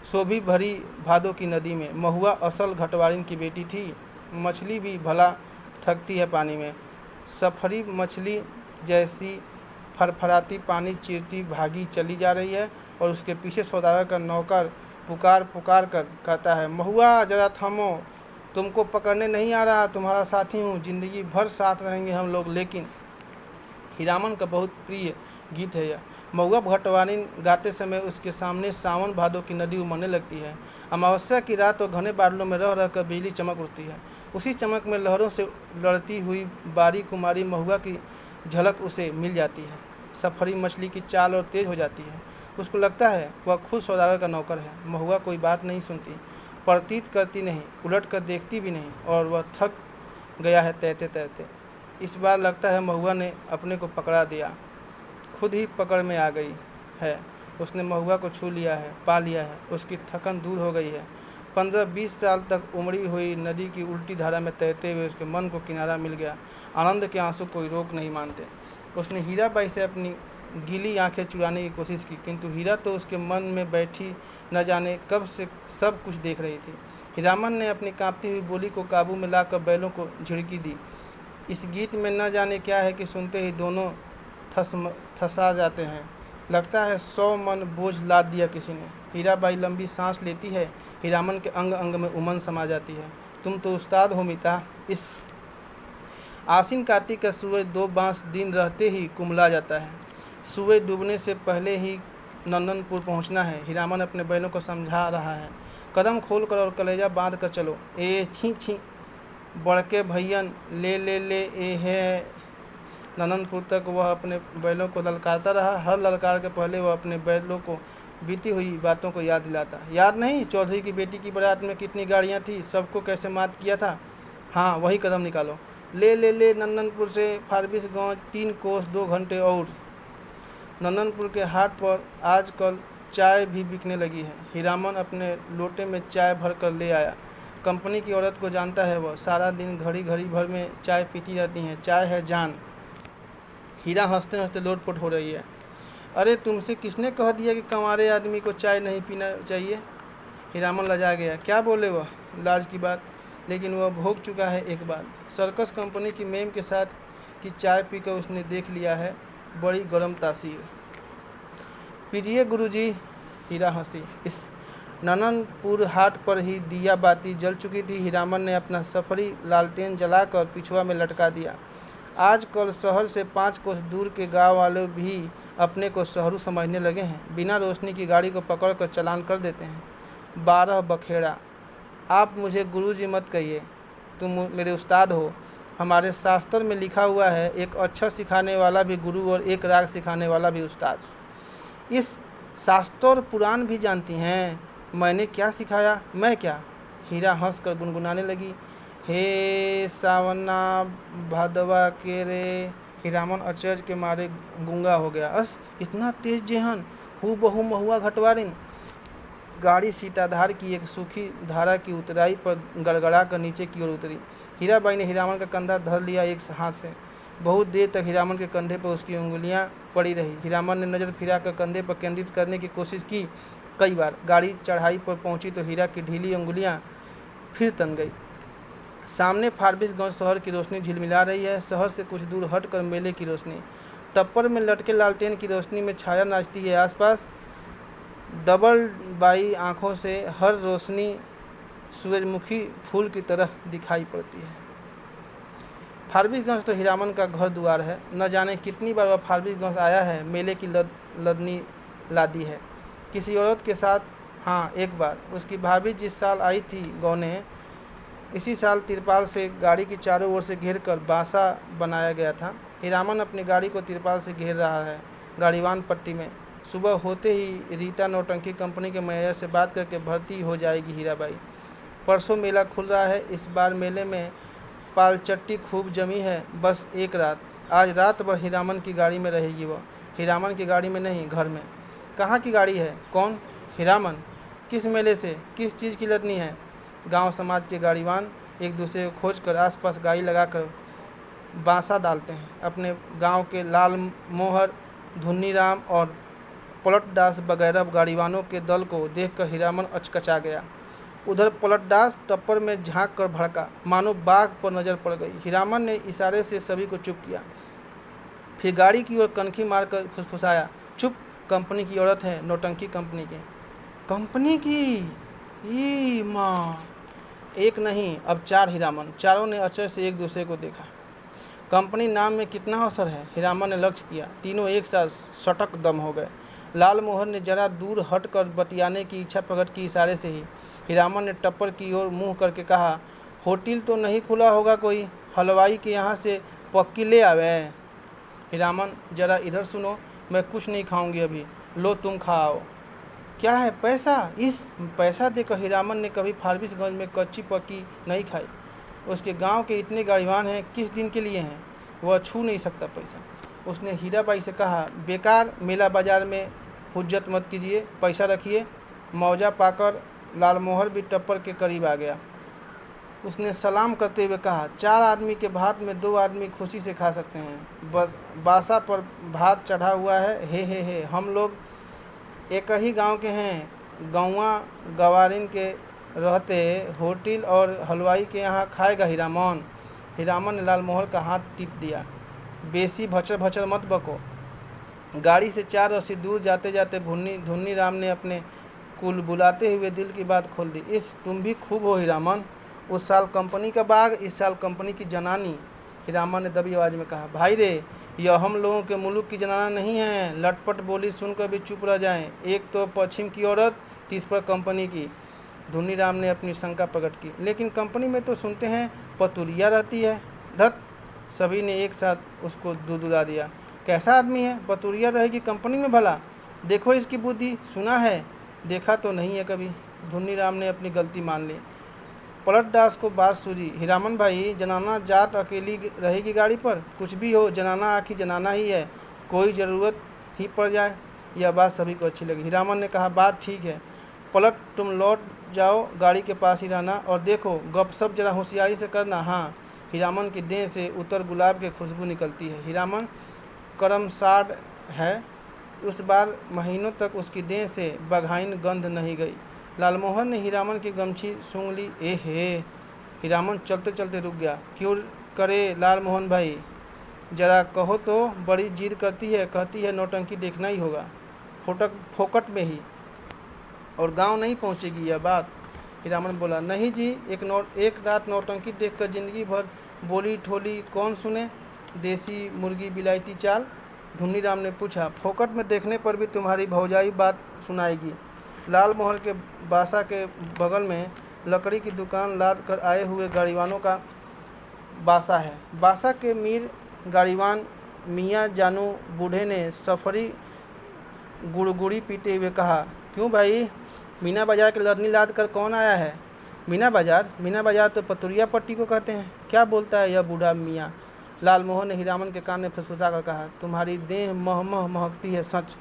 Speaker 1: सो भी भरी भादों की नदी में। महुआ असल घटवारिन की बेटी थी। मछली भी भला थकती है पानी में। सफरी मछली जैसी फरफराती पानी चीरती भागी चली जा रही है और उसके पीछे सौदागर का नौकर पुकार पुकार कर कहता है, महुआ जरा थमो, तुमको पकड़ने नहीं आ रहा, तुम्हारा साथी हूँ, जिंदगी भर साथ रहेंगे हम लोग। लेकिन हीरामन का बहुत प्रिय गीत है यह। महुआ भटवानी गाते समय उसके सामने सावन भादों की नदी उमड़ने लगती है। अमावस्या की रात और घने बादलों में रह रहकर बिजली चमक उठती है। उसी चमक में लहरों से लड़ती हुई बारी कुमारी महुआ की झलक उसे मिल जाती है। सफरी मछली की चाल और तेज हो जाती है। उसको लगता है वह खुद सौदागर का नौकर है। महुआ कोई बात नहीं सुनती, प्रतीत करती नहीं, उलट कर देखती भी नहीं, और वह थक गया है तैरते तैरते। इस बार लगता है महुआ ने अपने को पकड़ा दिया, खुद ही पकड़ में आ गई है। उसने महुआ को छू लिया है, पा लिया है, उसकी थकन दूर हो गई है। 15-20 साल तक उमड़ी हुई नदी की उल्टी धारा में तैरते हुए उसके मन को किनारा मिल गया। आनंद के आंसू कोई रोक नहीं मानते। उसने हीराबाई से अपनी गीली आंखें चुराने की कोशिश की, किंतु हीरा तो उसके मन में बैठी न जाने कब से सब कुछ देख रही थी। हीरामन ने अपनी कांपती हुई बोली को काबू में लाकर बैलों को झिड़की दी। इस गीत में न जाने क्या है कि सुनते ही दोनों थसा जाते हैं। लगता है 100 मन बोझ लाद दिया किसी ने। हीराबाई लंबी सांस लेती है। हीरामन के अंग अंग में उमंग समा जाती है। तुम तो उस्ताद हो मीता। इस आसिन कार्तिक का सूरज 2 बांस दिन रहते ही कुमला जाता है। सूरज डूबने से पहले ही नंदनपुर पहुंचना है। हीरामन अपने बैलों को समझा रहा है, कदम खोलकर और कलेजा बांध कर चलो। ए छी छी, बड़के भैयन ले ले ले ए है। नंदनपुर तक वह अपने बैलों को ललकारता रहा। हर ललकार के पहले वह अपने बैलों को बीती हुई बातों को याद दिलाता। याद नहीं, चौधरी की बेटी की बारात में कितनी गाड़ियाँ थी, सबको कैसे मात किया था। हाँ, वही कदम निकालो। ले ले ले नंदनपुर से फारबिसगंज 3 कोस 2 घंटे और। नंदनपुर के हाट पर आजकल चाय भी बिकने लगी है। हीरामन अपने लोटे में चाय भर कर ले आया। कंपनी की औरत को जानता है वह, सारा दिन घड़ी भर में चाय पीती रहती हैं। चाय है जान। हीरा हंसते हंसते लोटपोट हो रही है। अरे तुमसे किसने कह दिया कि कंवारे आदमी को चाय नहीं पीना चाहिए? हीरामन लजा गया। क्या बोले वह, लाज की बात। लेकिन वह भोग चुका है एक बार। सर्कस कंपनी की मेम के साथ की चाय पीकर उसने देख लिया है, बड़ी गर्म तासीर। पीजिए गुरुजी। हीरा हंसी। इस नंदनपुर हाट पर ही दिया बाती जल चुकी थी। हीरामन ने अपना सफरी लालटेन जलाकर पिछुआ में लटका दिया। आजकल शहर से 5 कोस दूर के गांव वाले भी अपने को शहरू समझने लगे हैं। बिना रोशनी की गाड़ी को पकड़कर चालान कर देते हैं। 12 बखेड़ा। आप मुझे गुरुजी मत कहिए, तुम मेरे उस्ताद हो। हमारे शास्त्र में लिखा हुआ है, एक अक्षर सिखाने वाला भी गुरु और एक राग सिखाने वाला भी उस्ताद। इस शास्त्र और पुराण भी जानती हैं। मैंने क्या सिखाया? मैं क्या? हीरा हंस कर गुनगुनाने लगी, हे सावना भादवा के रे। हीरामन अचरज के मारे गूंगा हो गया। अस इतना तेज जेहन, हु बहु महुआ घटवारिन। गाड़ी सीताधार की एक सूखी धारा की उतराई पर गड़गड़ा कर नीचे की ओर उतरी। हीराबाई ने हीरामन का कंधा धर लिया एक हाथ से। बहुत देर तक हीरामन के कंधे पर उसकी उंगलियां पड़ी रही। हीरामन ने नज़र फिरा कर कंधे पर केंद्रित करने की कोशिश की कई बार। गाड़ी चढ़ाई पर पहुंची तो हीरा की ढीली उंगलियां फिर तन गई। सामने फारबिसगंज शहर की रोशनी झिलमिला रही है। शहर से कुछ दूर हटकर मेले की रोशनी, टप्पर में लटके लालटेन की रोशनी में छाया नाचती है। आसपास डबल बाई आँखों से हर रोशनी सूरजमुखी फूल की तरह दिखाई पड़ती है। फारबिसगंज तो हीरामन का घर द्वार है। न जाने कितनी बार वह फारबिसगंज आया है। मेले की लदनी लादी है किसी औरत के साथ। हाँ, एक बार उसकी भाभी जिस साल आई थी गौने, इसी साल तिरपाल से गाड़ी की चारों ओर से घेर कर बासा बनाया गया था। हीरामन अपनी गाड़ी को तिरपाल से घेर रहा है गाड़ीवान पट्टी में। सुबह होते ही रीता नौटंकी कंपनी के मैनेजर से बात करके भर्ती हो जाएगी हीराबाई। परसों मेला खुल रहा है। इस बार मेले में पालचट्टी खूब जमी है। बस एक रात, आज रात भर हीरामन की गाड़ी में रहेगी वह। हीरामन की गाड़ी में नहीं, घर में। कहाँ की गाड़ी है? कौन? हीरामन। किस मेले से? किस चीज़ की लदनी है? गांव समाज के गाड़ीवान एक दूसरे को खोज कर आसपास गाड़ी लगाकर बांसा डालते हैं। अपने गांव के लाल मोहर, धुन्नीराम और पलटदास वगैरह गाड़ीवानों के दल को देखकर हीरामन अचकचा गया। उधर पलटदास टप्पर में झांक कर भड़का, मानो बाघ पर नजर पड़ गई। हीरामन ने इशारे से सभी को चुप किया, फिर गाड़ी की ओर कनखी मारकर फुसफुसाया, चुप, कंपनी की औरत है, नौटंकी कंपनी की। कंपनी की? ई माँ! एक नहीं, अब 4 हीरामन। चारों ने अचरज से एक दूसरे को देखा। कंपनी नाम में कितना अवसर है? हीरामन ने लक्ष्य किया। तीनों एक साथ सटक दम हो गए। लाल मोहर ने जरा दूर हटकर बतियाने की इच्छा प्रकट की इशारे से ही। हीरामन ने टप्पर की ओर मुंह करके कहा, होटल तो नहीं खुला होगा कोई? हलवाई के यहाँ से पक्की ले आवे। हीरामन, जरा इधर सुनो, मैं कुछ नहीं खाऊंगी अभी। लो तुम खाओ। क्या है? पैसा? इस पैसा देकर हीरामन ने कभी फारबिसगंज में कच्ची पक्की नहीं खाई। उसके गांव के इतने गाड़ीवान हैं, किस दिन के लिए हैं? वह छू नहीं सकता पैसा। उसने हीराबाई से कहा, बेकार मेला बाजार में हुज्जत मत कीजिए, पैसा रखिए। मौजा पाकर लालमोहर भी टप्पर के करीब आ गया। उसने सलाम करते हुए कहा, 4 आदमी के भात में 2 आदमी खुशी से खा सकते हैं। बस बासा पर भात चढ़ा हुआ है। हे, हम लोग एक ही गांव के हैं। गौवा गवारिन के रहते होटल और हलवाई के यहाँ खाएगा हीरामन? हीरामन ने लालमोहर का हाथ टिप दिया। बेसी भचर भचर मत बको। गाड़ी से 4 रस्सी दूर जाते जाते धुन्नीराम ने अपने कुल बुलाते हुए दिल की बात खोल दी। इस तुम भी खूब हो हीरामन। उस साल कंपनी का बाग, इस साल कंपनी की जनानी। हीरामन ने दबी आवाज़ में कहा, भाई रे, यह हम लोगों के मुल्क की जनाना नहीं है। लटपट बोली सुनकर भी चुप रह जाएं। एक तो पश्चिम की औरत, तीस पर कंपनी की। धुन्नीराम ने अपनी शंका प्रकट की, लेकिन कंपनी में तो सुनते हैं पतुरिया रहती है। धत! सभी ने एक साथ उसको दुदुला दिया। कैसा आदमी है? पतुरिया रहेगी कंपनी में भला? देखो इसकी बुद्धि। सुना है, देखा तो नहीं है कभी। धुन्नीराम ने अपनी गलती मान ली। पलटदास को बात सूझी। हीरामन भाई, जनाना जात अकेली रहेगी गाड़ी पर? कुछ भी हो, जनाना आखिर जनाना ही है, कोई ज़रूरत ही पड़ जाए। यह बात सभी को अच्छी लगी। हीरामन ने कहा, बात ठीक है। पलट, तुम लौट जाओ, गाड़ी के पास ही रहना, और देखो गपशप जरा होशियारी से करना। हाँ। हीरामन की देह से उतर गुलाब की खुशबू निकलती है। हीरामन कर्मसार है। उस बार महीनों तक उसकी देह से बघाइन गंध नहीं गई। लालमोहर ने हीरामन की गमछी सूंघ ली। हे, हीरामन चलते चलते रुक गया। क्यों करे लालमोहन भाई, जरा कहो तो। बड़ी जिद करती है, कहती है नौटंकी देखना ही होगा, फोकट में ही, और गांव नहीं पहुंचेगी यह बात। हीरामन बोला, नहीं जी, एक रात नौटंकी देखकर जिंदगी भर बोली ठोली कौन सुने। देसी मुर्गी बिलायती चाल। धुन्नीराम ने पूछा, फोकट में देखने पर भी तुम्हारी भौजाई बात सुनाएगी? लालमोहर के बासा के बगल में लकड़ी की दुकान लाद कर आए हुए गाड़ीवानों का बासा है। बासा के मीर गाड़ीवान मियाँ जानू बूढ़े ने सफरी गुड़गुड़ी पीते हुए कहा, क्यों भाई, मीना बाजार की लदनी लाद कर कौन आया है? मीना बाजार तो पतुरिया पट्टी को कहते हैं। क्या बोलता है यह बूढ़ा मियाँ? लालमोहन ने हीरामन के कान में फुसफुसा कर कहा, तुम्हारी देह महकती है सच।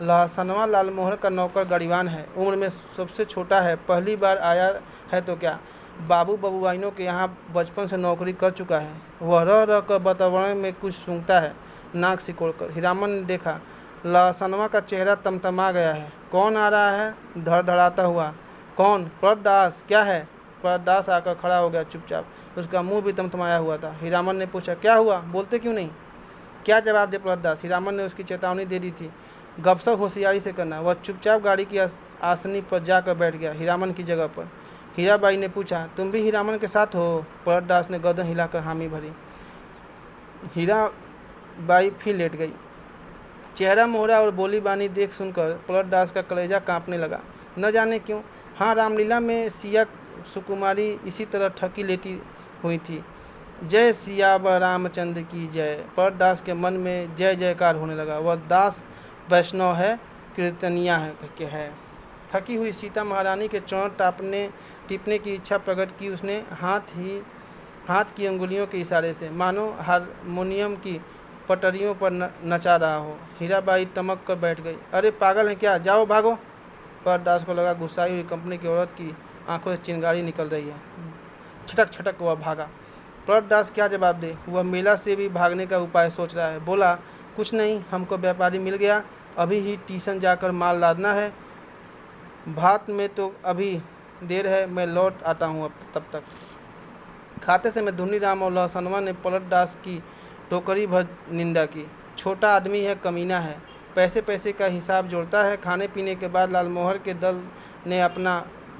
Speaker 1: लहसनवा लालमोहन का नौकर गाड़ीवान है, उम्र में सबसे छोटा है, पहली बार आया है तो क्या, बाबू बबुआइनों के यहाँ बचपन से नौकरी कर चुका है। वह रह रह कर वातावरण में कुछ सूंघता है, नाक सिकोड़कर। हीरामन ने देखा लहसनवा का चेहरा तमतमा गया है। कौन आ रहा है धड़धड़ाता हुआ? कौन? प्रतापदास। क्या है? प्रतापदास आकर खड़ा हो गया चुपचाप, उसका मुंह भी तमतमाया हुआ था। हीरामन ने पूछा, क्या हुआ, बोलते क्यों नहीं? क्या जवाब दे प्रतापदास? हीरामन ने उसकी चेतावनी दे दी थी, गपशप होशियारी से करना। वह चुपचाप गाड़ी की आसनी पर जाकर बैठ गया, हीरामन की जगह पर। हीराबाई ने पूछा, तुम भी हीरामन के साथ हो? प्रतापदास ने गर्दन हिलाकर हामी भरी। हीराबाई फिर लेट गई। चेहरा मोहरा और बोली बानी देख सुनकर प्रतापदास का कलेजा कांपने लगा। न जाने क्यों, हाँ, रामलीला में सिया सुकुमारी इसी तरह ठकी लेटी हुई थी। जय सियावर रामचंद्र की जय। प्रतापदास के मन में जय जयकार होने लगा। वह दास वैष्णव है, कीर्तनिया है। थकी हुई सीता महारानी के चरण टिपने की इच्छा प्रकट की उसने हाथ की अंगुलियों के इशारे से, मानो हारमोनियम की पटरियों पर नचा रहा हो। हीराबाई तमक कर बैठ गई। अरे पागल है क्या, जाओ भागो। प्रतापदास को लगा गुस्साई हुई कंपनी की औरत की आंखों से चिंगारी निकल रही है। छटक छटक वह भागा। प्रतापदास क्या जवाब दे? वह मेला से भी भागने का उपाय सोच रहा है। बोला, कुछ नहीं, हमको व्यापारी मिल गया, अभी ही स्टेशन जाकर माल लादना है। भात में तो अभी देर है, मैं लौट आता हूँ अब तब तक। खाते समय धुनीराम और लहसनवा ने प्रतापदास की टोकरी भर निंदा की। छोटा आदमी है, कमीना है, पैसे पैसे का हिसाब जोड़ता है। खाने पीने के बाद लालमोहर के दल ने अपना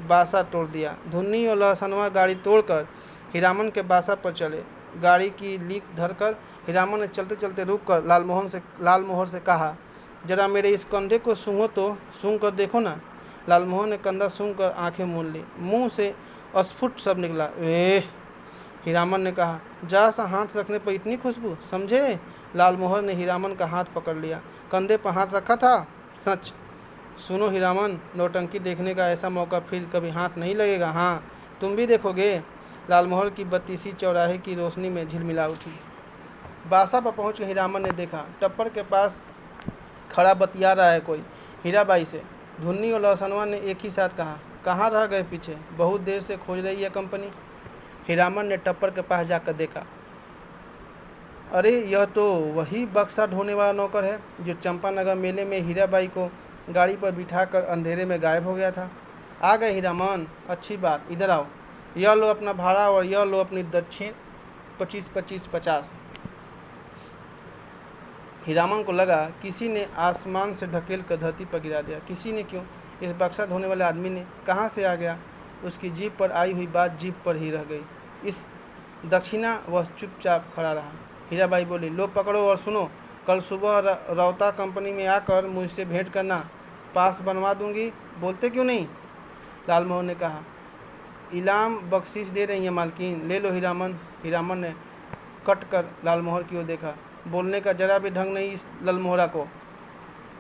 Speaker 1: बासा तोड़ दिया। धुन्नी और लहसनवा गाड़ी तोड़कर हीरामन के बासा पर चले। गाड़ी की लीक धरकर हीरामन ने चलते चलते रुक कर लालमोहर से कहा, जरा मेरे इस कंधे को सूंघ कर देखो ना। लालमोहन ने कंधा सूंघ कर आंखें मूंद ली। मुंह से अस्फुट शब्द निकला, एह। हीरामन ने कहा, जरा सा हाथ रखने पर इतनी खुशबू, समझे? लालमोहर ने हीरामन का हाथ पकड़ लिया। कंधे पर हाथ रखा था? सच? सुनो हीरामन, नौटंकी देखने का ऐसा मौका फिर कभी हाथ नहीं लगेगा। हाँ, तुम भी देखोगे? लालमोहर की बत्तीसी चौराहे की रोशनी में झिलमिला उठी। बासा पर पहुँच हीरामन ने देखा, टप्पर के पास खड़ा बतिया रहा है कोई हीराबाई से। धुन्नी और लहसनवा ने एक ही साथ कहा, कहाँ रह गए पीछे, बहुत देर से खोज रही है कंपनी। हीरामन ने टप्पर के पास जाकर देखा, अरे यह तो वही बक्सा ढोने वाला नौकर है जो चंपानगर मेले में हीराबाई को गाड़ी पर बिठाकर अंधेरे में गायब हो गया था। आ गए हीरामन, अच्छी बात, इधर आओ। यह लो अपना भाड़ा और यह लो अपनी दक्षिण 25-25-50। हीरामन को लगा किसी ने आसमान से ढकेल कर धरती पर गिरा दिया। किसी ने क्यों? इस बक्सा धोने वाले आदमी ने। कहाँ से आ गया? उसकी जीभ पर आई हुई बात जीभ पर ही रह गई। इस दक्षिणा वह चुपचाप खड़ा रहा। हीराबाई बोली, लो पकड़ो और सुनो, कल सुबह रौता कंपनी में आकर मुझसे भेंट करना, पास बनवा दूंगी। बोलते क्यों नहीं? लालमोहन ने कहा, इनाम बख्शीश दे रही हैं मालकिन, ले लो हीरामन। हीरामन ने कट कर लालमोहर की ओर देखा। बोलने का जरा भी ढंग नहीं इस ललमोहरा को।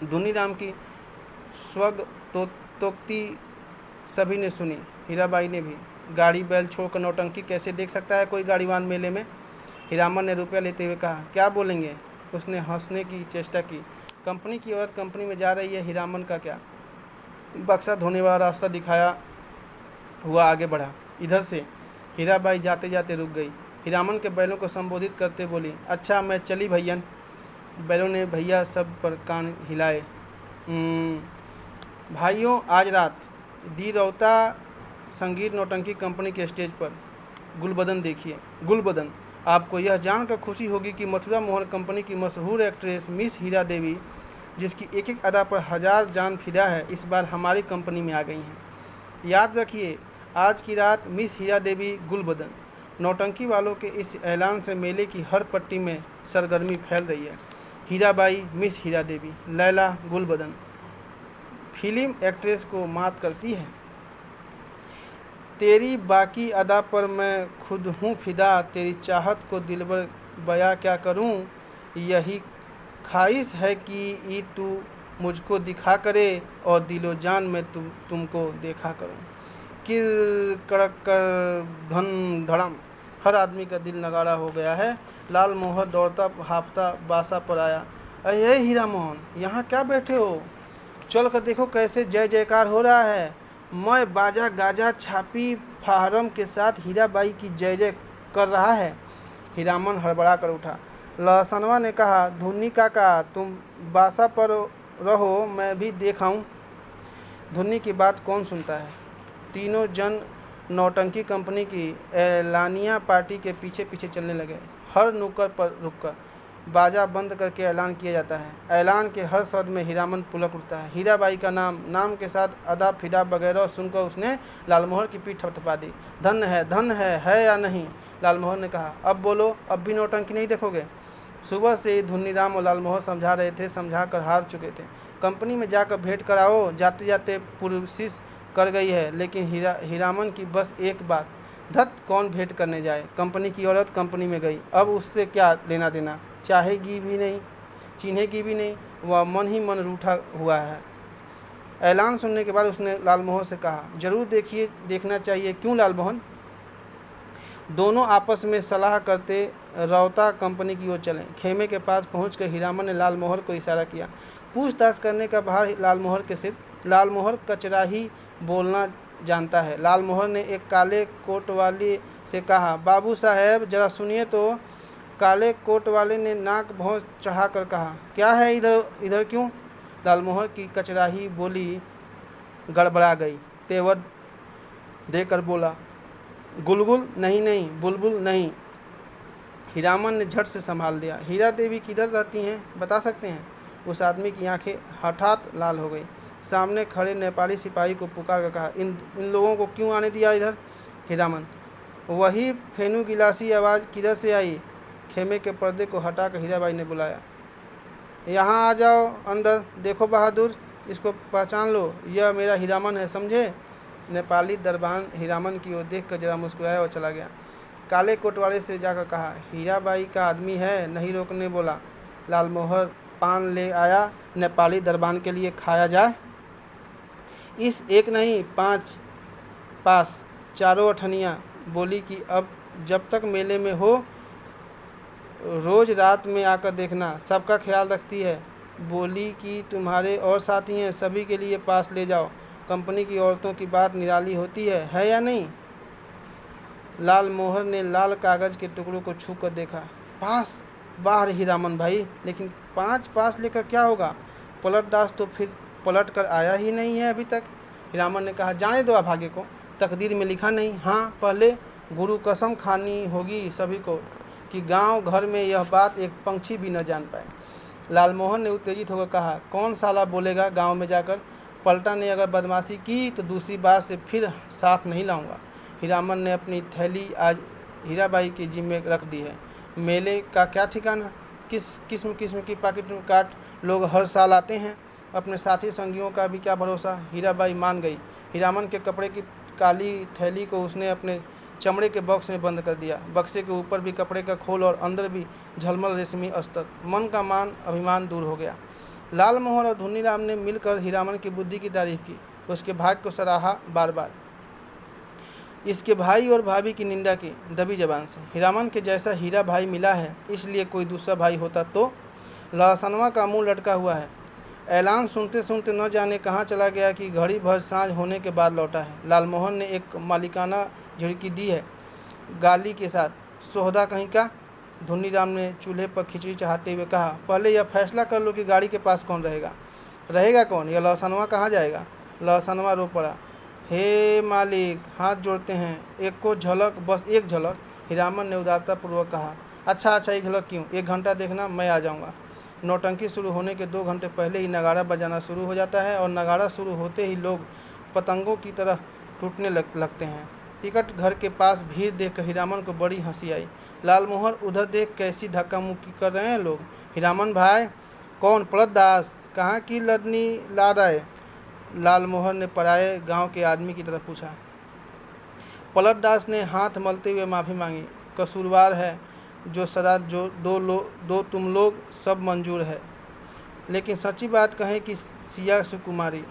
Speaker 1: धुनीराम की स्वग तोक्ती सभी ने सुनी, हीराबाई ने भी। गाड़ी बैल छोड़कर नौटंकी कैसे देख सकता है कोई गाड़ीवान मेले में? हीरामन ने रुपया लेते हुए कहा, क्या बोलेंगे? उसने हंसने की चेष्टा की। कंपनी की औरत कंपनी में जा रही है, हीरामन का क्या? बक्सा धोने वाला रास्ता दिखाया हुआ आगे बढ़ा। इधर से। हीराबाई जाते जाते रुक गई। हीरामन के बैलों को संबोधित करते बोली, अच्छा मैं चली भैयन। बैलों ने भैया सब पर कान हिलाए। भाइयों, आज रात दी रौता संगीत नौटंकी कंपनी के स्टेज पर गुलबदन देखिए। गुलबदन, आपको यह जानकर खुशी होगी कि मथुरा मोहन कंपनी की मशहूर एक्ट्रेस मिस हीरा देवी, जिसकी एक एक अदा पर 1000 जान फिदा है, इस बार हमारी कंपनी में आ गई हैं। याद रखिए, आज की रात मिस हीरा देवी गुलबदन। नौटंकी वालों के इस ऐलान से मेले की हर पट्टी में सरगर्मी फैल रही है। हीराबाई मिस हीरा देवी, लैला गुलबदन। फिल्म एक्ट्रेस को मात करती है। तेरी बाकी अदा पर मैं खुद हूँ फिदा, तेरी चाहत को दिलबर बयां क्या करूँ। यही ख्वाहिश है कि ई तू मुझको दिखा करे, और दिलो जान में तुमको देखा करूँ। किल कड़क कर धन धड़म, हर आदमी का दिल नगाड़ा हो गया है। लाल मोहर दौड़ता हाफता बासा पर आया। अरे हीरा मोहन, यहाँ क्या बैठे हो? चल कर देखो कैसे जय जयकार हो रहा है। मैं बाजा गाजा छापी फाहरम के साथ हीराबाई की जय जय कर रहा है। हीरामन हड़बड़ा कर उठा। लहसनवा ने कहा, धुन्नी काका तुम बासा पर रहो, मैं भी देख आऊं। धुन्नी की बात कौन सुनता है। तीनों जन नौटंकी कंपनी की एलानिया पार्टी के पीछे पीछे चलने लगे। हर नुक्कड़ पर रुककर बाजा बंद करके ऐलान किया जाता है। ऐलान के हर शब्द में हीरामन पुलक उठता है। हीराबाई का नाम के साथ अदा फिदा वगैरह सुनकर उसने लालमोहर की पीठ थपथपा दी। धन है या नहीं? लालमोहर ने कहा। अब बोलो, अब भी नौटंकी नहीं देखोगे? सुबह से ही धुन्नीराम और लालमोहर समझा रहे थे, समझा कर हार चुके थे। कंपनी में जाकर भेंट कराओ, जाते जाते पुरसिस कर गई है। लेकिन हीरामन की बस एक बात, धत कौन भेंट करने जाए। कंपनी की औरत कंपनी में गई, अब उससे क्या लेना देना। चाहेगी भी नहीं, चिन्हेगी भी नहीं, वह मन ही मन रूठा हुआ है। ऐलान सुनने के बाद उसने लालमोहन से कहा, जरूर देखना चाहिए। क्यों लालमोहन? दोनों आपस में सलाह करते रौता कंपनी की ओर चले। खेमे के पास पहुंचकर हीरामन ने लालमोहर को इशारा किया। पूछताछ करने का भार लालमोहर के सिर। लालमोहर कचरा ही बोलना जानता है। लालमोहर ने एक काले कोट वाले से कहा, बाबू साहेब जरा सुनिए तो। काले कोट वाले ने नाक भौं चढ़ा कर कहा, क्या है इधर क्यों? लालमोहर की कचराही बोली गड़बड़ा गई। तेवर देकर बोला, गुलगुल नहीं, बुलबुल नहीं। हीरामन ने झट से संभाल दिया। हीरा देवी किधर रहती हैं, बता सकते हैं? उस आदमी की आंखें हठात लाल हो गई। सामने खड़े नेपाली सिपाही को पुकार कर कहा, इन लोगों को क्यों आने दिया इधर? हीरामन, वही फेनू गिलासी आवाज़ किधर से आई? खेमे के पर्दे को हटाकर हीराबाई ने बुलाया। यहाँ आ जाओ अंदर। देखो बहादुर, इसको पहचान लो, यह मेरा हीरामन है, समझे? नेपाली दरबान हीरामन की ओर देखकर जरा मुस्कुराया और चला गया। काले कोट वाले से जाकर कहा, हीराबाई का आदमी है, नहीं रोकने बोला। लालमोहर पान ले आया, नेपाली दरबान के लिए खाया जाए। इस एक नहीं 5 पास चारों अठनियाँ बोली कि अब जब तक मेले में हो रोज रात में आकर देखना, सबका ख्याल रखती है। बोली कि तुम्हारे और साथी हैं, सभी के लिए पास ले जाओ। कंपनी की औरतों की बात निराली होती है या नहीं? लालमोहर ने लाल कागज के टुकड़ों को छू कर देखा। पास? बाहर हीरामन भाई, लेकिन 5 पास लेकर क्या होगा? पलट दास तो फिर पलट कर आया ही नहीं है अभी तक। हीरामन ने कहा, जाने दो अभागे को, तकदीर में लिखा नहीं। हाँ, पहले गुरु कसम खानी होगी सभी को कि गांव घर में यह बात एक पंछी भी न जान पाए। लालमोहन ने उत्तेजित होकर कहा, कौन साला बोलेगा गांव में जाकर? पलटा ने अगर बदमाशी की तो दूसरी बार से फिर साथ नहीं लाऊंगा। हीरामन ने अपनी थैली आज हीराबाई के जिम्मे रख दी है। मेले का क्या ठिकाना, किस किस्म किस्म की पॉकेट काट लोग हर साल आते हैं। अपने साथी संगियों का भी क्या भरोसा। हीराबाई मान गई। हीरामन के कपड़े की काली थैली को उसने अपने चमड़े के बॉक्स में बंद कर दिया। बक्से के ऊपर भी कपड़े का खोल और अंदर भी झलमल रेशमी अस्तर। मन का मान अभिमान दूर हो गया। लालमोहन और धुन्नीराम ने मिलकर हीरामन की बुद्धि की तारीफ की, उसके भाग्य को सराहा बार बार। इसके भाई और भाभी की निंदा की दबी जबान से। हीरामन के जैसा हीरा भाई मिला है, इसलिए कोई दूसरा भाई होता तो। लहसनवा का मुंह लटका हुआ है। ऐलान सुनते सुनते न जाने कहाँ चला गया कि घड़ी भर सांझ होने के बाद लौटा है। लालमोहन ने एक मालिकाना झिड़की दी है गाली के साथ। सोहदा कहीं का? धुन्नीराम ने चूल्हे पर खिचड़ी चढ़ाते हुए कहा, पहले यह फैसला कर लो कि गाड़ी के पास कौन रहेगा। रहेगा कौन? यह लहसनवा कहाँ जाएगा? लहसनवा रो पड़ा। हे मालिक, हाथ जोड़ते हैं, एक को झलक, बस एक झलक। हीरामन ने उदारतापूर्वक कहा, अच्छा एक झलक क्यों, 1 घंटा देखना, मैं आ जाऊँगा। नौटंकी शुरू होने के 2 घंटे पहले ही नगाड़ा बजाना शुरू हो जाता है और नगाड़ा शुरू होते ही लोग पतंगों की तरह टूटने लगते हैं। टिकट घर के पास भीड़ देखकर हीरामन को बड़ी हंसी आई। लालमोहर उधर देख कैसी धक्का मुक्की कर रहे हैं लोग। हीरामन भाई, कौन? पलट दास, कहाँ की लदनी ला रहे? लालमोहर ने पराए गांव के आदमी की तरफ पूछा। पलट दास ने हाथ मलते हुए माफ़ी मांगी। कसूरवार है जो सदा जो दो तुम लोग सब मंजूर है, लेकिन सच्ची बात कहें कि सिया सुकुमारी।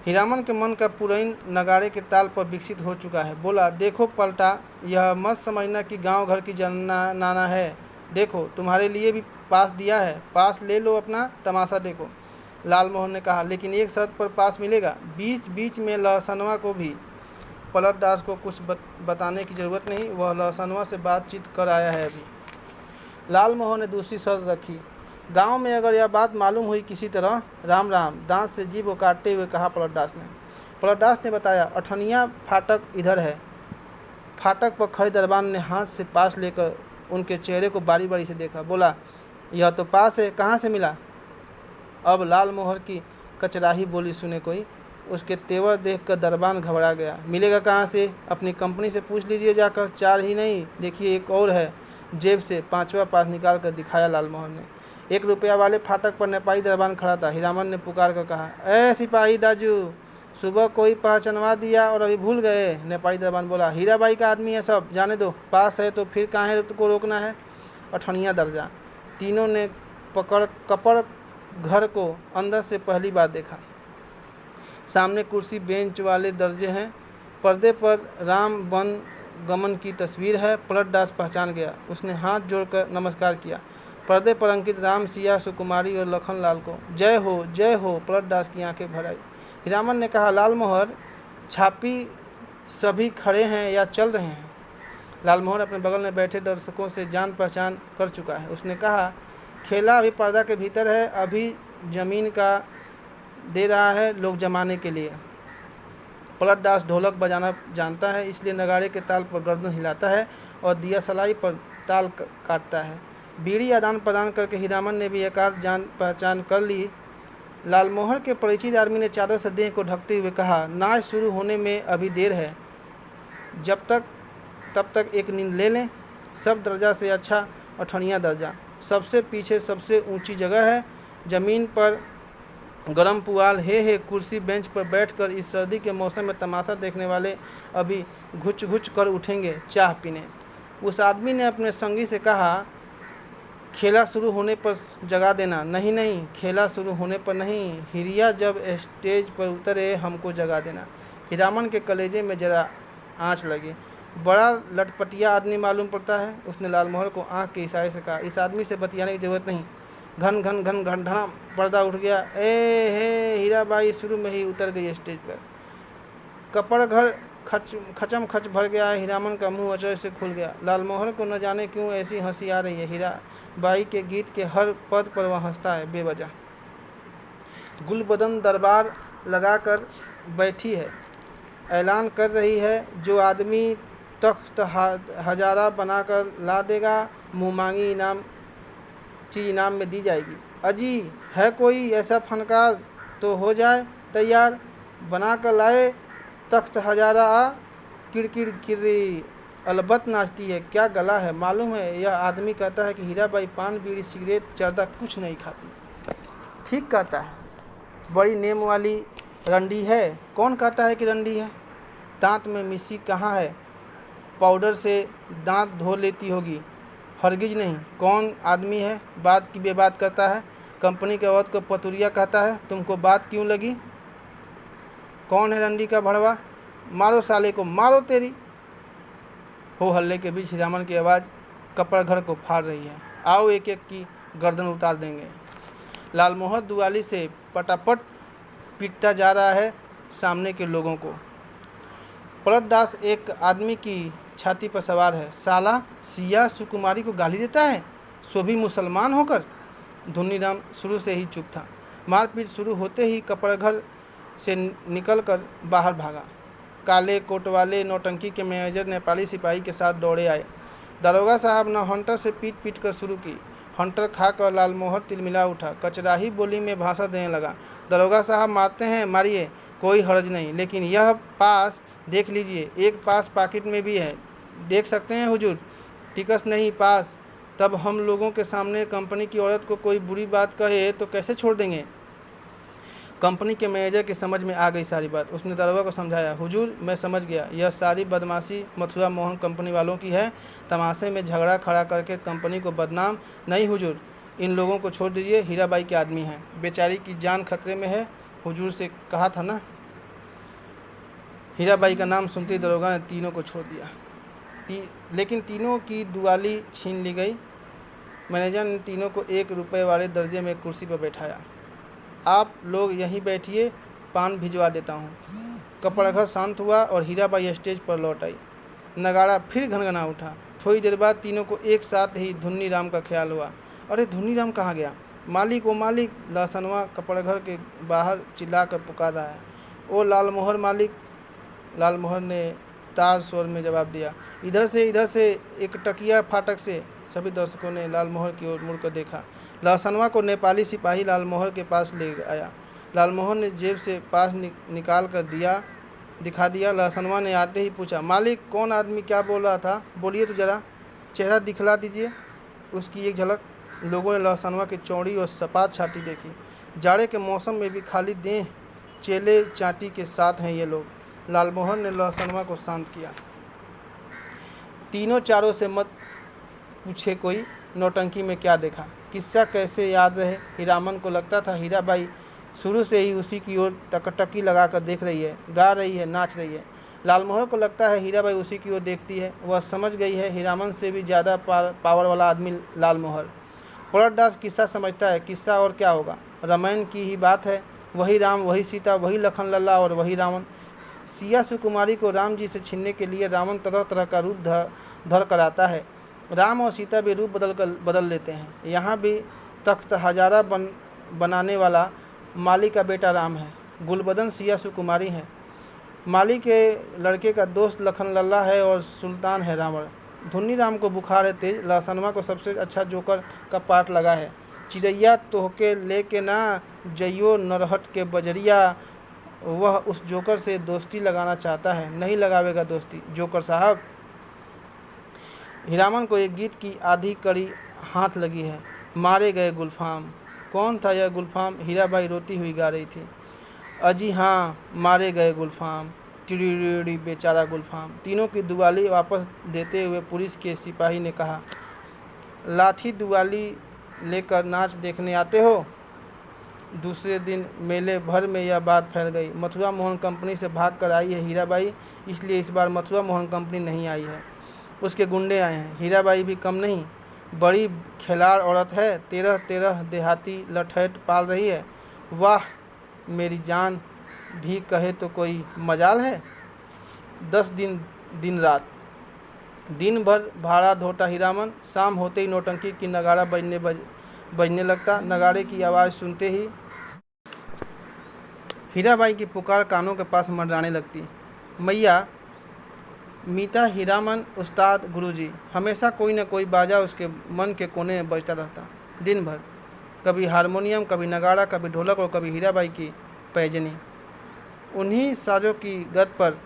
Speaker 1: हीरामन के मन का पुरैन नगाड़े के ताल पर विकसित हो चुका है। बोला, देखो पलटा, यह मत समझना कि गांव घर की नाना है। देखो तुम्हारे लिए भी पास दिया है, पास ले लो, अपना तमाशा देखो। लालमोहन ने कहा, लेकिन एक शर्त पर पास मिलेगा। बीच बीच में लहसनवा को भी। पलट दास को कुछ बताने की ज़रूरत नहीं, वह लहसनवा से बातचीत कर आया है अभी। लालमोहन ने दूसरी शर्त रखी। गांव में अगर यह बात मालूम हुई किसी तरह, राम राम, दांत से जीभ को काटते हुए कहा पलटदास ने। पलटदास ने बताया, अठनिया फाटक इधर है। फाटक पर खड़े दरबान ने हाथ से पास लेकर उनके चेहरे को बारी बारी से देखा। बोला, यह तो पास है, कहाँ से मिला? अब लालमोहर की कचराही बोली सुने कोई। उसके तेवर देखकर दरबान घबरा गया। मिलेगा कहाँ से? अपनी कंपनी से पूछ लीजिए जाकर। 4 ही नहीं, देखिए एक और है। जेब से 5वां पास निकाल कर दिखाया लालमोहन ने। 1 रुपया वाले फाटक पर नेपाई दरबान खड़ा था। हीरामन ने पुकार कर कहा, ए सिपाही दाजू, सुबह कोई पहचानवा दिया और अभी भूल गए? नेपाई दरबान बोला, हीराबाई का आदमी है सब, जाने दो। पास है तो फिर काहे को रोकना है? अठनिया दर्जा। तीनों ने कपड़ घर को अंदर से पहली बार देखा। सामने कुर्सी बेंच वाले दर्जे हैं। पर्दे पर राम वन गमन की तस्वीर है। पलटदास पहचान गया। उसने हाथ जोड़कर नमस्कार किया। पर्दे पर अंकित राम, सिया, सुकुमारी और लखन लाल को जय हो, जय हो। पलटदास की आंखें भर आई। हीरामन ने कहा, लालमोहर, छापी सभी खड़े हैं या चल रहे हैं? लालमोहर अपने बगल में बैठे दर्शकों से जान पहचान कर चुका है। उसने कहा, खेला अभी पर्दा के भीतर है, अभी जमीन का दे रहा है लोग जमाने के लिए। पलटदास ढोलक बजाना जानता है, इसलिए नगाड़े के ताल पर गर्दन हिलाता है और दिया सलाई पर ताल काटता है। बीड़ी आदान प्रदान करके हीरामन ने भी एकाध जान पहचान कर ली। लालमोहर के परिचित आदमी ने चादर से देह को ढकते हुए कहा, नाच शुरू होने में अभी देर है, तब तक एक नींद ले लें। सब दर्जा से अच्छा अठनिया दर्जा, सबसे पीछे सबसे ऊंची जगह है। ज़मीन पर गरम पुआल है। कुर्सी बेंच पर बैठकर इस सर्दी के मौसम में तमाशा देखने वाले अभी घुच घुच कर उठेंगे चाह पीने। उस आदमी ने अपने संगी से कहा, खेला शुरू होने पर जगा देना। नहीं नहीं, खेला शुरू होने पर नहीं, हिरिया जब स्टेज पर उतरे हमको जगा देना। हीरामन के कलेजे में जरा आँच लगी। बड़ा लटपटिया आदमी मालूम पड़ता है। उसने लालमोहर को आंख के इशारे से कहा, इस आदमी से बतियाने की जरूरत नहीं। घन घन घन घन धड़ाम पर्दा उठ गया। ए हे, हीराबाई शुरू में ही उतर गई स्टेज पर। कपड़ घर खचम खच भर गया है। हीरामन का मुंह अचरज से खुल गया। लालमोहर को न जाने क्यों ऐसी हंसी आ रही है। हीराबाई के गीत के हर पद पर वह हंसता है बेवजह। गुलबदन दरबार लगाकर बैठी है, ऐलान कर रही है, जो आदमी तख्त हजारा बनाकर ला देगा, मुँह मांगी चीज इनाम में दी जाएगी। अजी है कोई ऐसा फनकार तो हो जाए तैयार, बना कर लाए तख्त हजारा आ। किड़किड़ किर्री अलबत्त नाचती है, क्या गला है मालूम है। यह आदमी कहता है कि हीराबाई पान बीड़ी सिगरेट जर्दा कुछ नहीं खाती। ठीक कहता है, बड़ी नेम वाली रंडी है। कौन कहता है कि रंडी है? दांत में मिस्सी कहाँ है? पाउडर से दांत धो लेती होगी। हरगिज नहीं। कौन आदमी है? बात की बेबात करता है। कंपनी के औरत को पतुरिया कहता है। तुमको बात क्यों लगी? कौन है रंडी का भड़वा? मारो साले को, मारो तेरी। हो हल्ले के बीच हीरामन की आवाज़ कपड़ घर को फाड़ रही है। आओ एक एक की गर्दन उतार देंगे। लालमोहर दुआली से पटापट पीटता जा रहा है सामने के लोगों को। पलटदास एक आदमी की छाती पर सवार है। साला सिया सुकुमारी को गाली देता है, सो भी मुसलमान होकर। धुनीराम शुरू से ही चुप था। मारपीट शुरू होते ही कपड़घर से निकलकर बाहर भागा। काले कोट वाले नौटंकी के मैनेजर नेपाली सिपाही के साथ दौड़े आए। दरोगा साहब ने हंटर से पीट पीट कर शुरू की। हंटर खाकर लालमोहर तिलमिला उठा, कचराही बोली में भाषण देने लगा। दरोगा साहब मारते हैं, मारिए, कोई हर्ज नहीं, लेकिन यह पास देख लीजिए, एक पास पॉकेट में भी है, देख सकते हैं हुजूर। टिकस नहीं, पास। तब हम लोगों के सामने कंपनी की औरत को कोई बुरी बात कहे तो कैसे छोड़ देंगे? कंपनी के मैनेजर की समझ में आ गई सारी बात। उसने दरोगा को समझाया, हुजूर मैं समझ गया, यह सारी बदमाशी मथुरा मोहन कंपनी वालों की है। तमाशे में झगड़ा खड़ा करके कंपनी को बदनाम नहीं हुजूर, इन लोगों को छोड़ दीजिए, हीराबाई के आदमी हैं, बेचारी की जान खतरे में है, हुजूर से कहा था ना। हीराबाई का नाम सुनते ही दरोगा ने तीनों को छोड़ दिया। लेकिन तीनों की दुआली छीन ली गई। मैनेजर ने तीनों को 1 रुपये वाले दर्जे में कुर्सी पर बैठाया। आप लोग यहीं बैठिए, पान भिजवा देता हूँ। कपड़घर शांत हुआ और हीराबाई स्टेज पर लौट आई। नगाड़ा फिर घनघना उठा। थोड़ी देर बाद तीनों को एक साथ ही धुन्नी राम का ख्याल हुआ। अरे धुन्नी राम कहाँ गया? मालिक ओ मालिक, लहसनवा कपड़घर के बाहर चिल्लाकर पुकार रहा है। ओ लालमोहर मालिक। लालमोहर ने तार स्वर में जवाब दिया। इधर से एक टकिया फाटक से। सभी दर्शकों ने लालमोहर की ओर मुड़कर देखा। लहसनवा को नेपाली सिपाही लालमोहर के पास ले आया। लालमोहर ने जेब से पास निकाल कर दिखा दिया। लहसनवा ने आते ही पूछा, मालिक कौन आदमी क्या बोल रहा था? बोलिए तो जरा, चेहरा दिखला दीजिए उसकी एक झलक। लोगों ने लहसनवा की चौड़ी और सपाट छाती देखी। जाड़े के मौसम में भी खाली देह चेले चाटी के साथ हैं ये लोग। लालमोहर ने लहसनवा को शांत किया। तीनों चारों से मत पूछे कोई नौटंकी में क्या देखा, किस्सा कैसे याद रहे। हीरामन को लगता था हीराबाई शुरू से ही उसी की ओर टकटकी लगाकर देख रही है, गा रही है, नाच रही है। लालमोहर को लगता है हीराबाई उसी की ओर देखती है। वह समझ गई है हीरामन से भी ज़्यादा पावर वाला आदमी लालमोहर। पलटदास किस्सा समझता है, किस्सा और क्या होगा, रामायण की ही बात है। वही राम, वही सीता, वही लखन लल्ला और वही रावण। सिया सुकुमारी को राम जी से छीनने के लिए रावण तरह तरह का रूप धर कर आता है। राम और सीता भी रूप बदल लेते हैं। यहाँ भी तख्त हजारा बनाने वाला माली का बेटा राम है। गुलबदन सिया सुकुमारी है। माली के लड़के का दोस्त लखन लल्ला है और सुल्तान है रावण। धुन्नी राम को बुखार है तेज। लहसनवा को सबसे अच्छा जोकर का पाठ लगा है। चिड़ैया तोहके लेके ना जइयो नरहट के बजरिया। वह उस जोकर से दोस्ती लगाना चाहता है, नहीं लगावेगा दोस्ती जोकर साहब। हीरामन को एक गीत की आधी कड़ी हाथ लगी है। मारे गए गुलफाम। कौन था यह गुलफाम? हीराबाई रोती हुई गा रही थी। अजी हाँ, मारे गए गुलफाम, टिड़ी बेचारा गुलफाम। तीनों की दुआली वापस देते हुए पुलिस के सिपाही ने कहा, लाठी दुआली लेकर नाच देखने आते हो? दूसरे दिन मेले भर में यह बात फैल गई। मथुरा मोहन कंपनी से भाग कर आई है हीराबाई, इसलिए इस बार मथुरा मोहन कंपनी नहीं आई है, उसके गुंडे आए हैं। हीराबाई भी कम नहीं, बड़ी खिलाड़ औरत है। 13 देहाती लठैत पाल रही है। वाह मेरी जान भी कहे तो कोई मजाल है। 10 दिन रात दिन भर भाड़ा धोटा हीरामन। शाम होते ही नौटंकी की नगाड़ा बजने लगता। नगाड़े की आवाज़ सुनते ही हीराबाई की पुकार कानों के पास मंडराने लगती। मैया मीता हीरामन उस्ताद गुरुजी। हमेशा कोई न कोई बाजा उसके मन के कोने में बजता रहता दिन भर। कभी हारमोनियम, कभी नगाड़ा, कभी ढोलक और कभी हीराबाई की पैजनी। उन्हीं साजों की गत पर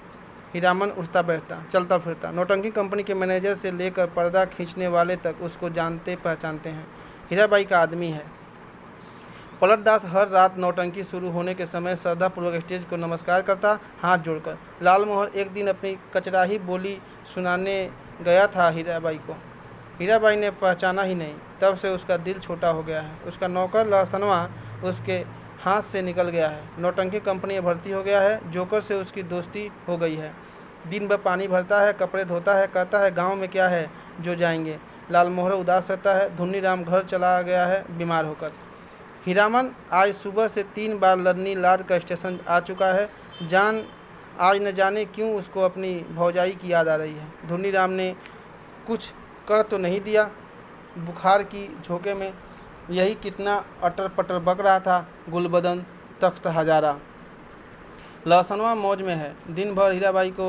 Speaker 1: हीरामन उठता बैठता, चलता फिरता। नौटंकी कंपनी के मैनेजर से लेकर पर्दा खींचने वाले तक उसको जानते पहचानते हैं। हीराबाई का आदमी है। पलटदास हर रात नौटंकी शुरू होने के समय श्रद्धापूर्वक स्टेज को नमस्कार करता, हाथ जोड़कर। लालमोहर एक दिन अपनी कचराही बोली सुनाने गया था हीराबाई को। हीराबाई ने पहचाना ही नहीं। तब से उसका दिल छोटा हो गया है। उसका नौकर लहसनवा उसके हाथ से निकल गया है। नौटंकी कंपनी में भर्ती हो गया है। जोकर से उसकी दोस्ती हो गई है। दिन भर पानी भरता है, कपड़े धोता है, कहता है गाँव में क्या है जो जाएंगे। लालमोहर उदास रहता है। धुन्नी राम घर चला गया है बीमार होकर। हीरामन आज सुबह से 3 बार लदनी लाद का स्टेशन आ चुका है। आज न जाने क्यों उसको अपनी भौजाई की याद आ रही है। धुन्नी राम ने कुछ कह तो नहीं दिया। बुखार की झोंके में यही कितना अटर पटर बक रहा था गुलबदन तख्त हजारा। लहसनवा मौज में है। दिन भर हीराबाई को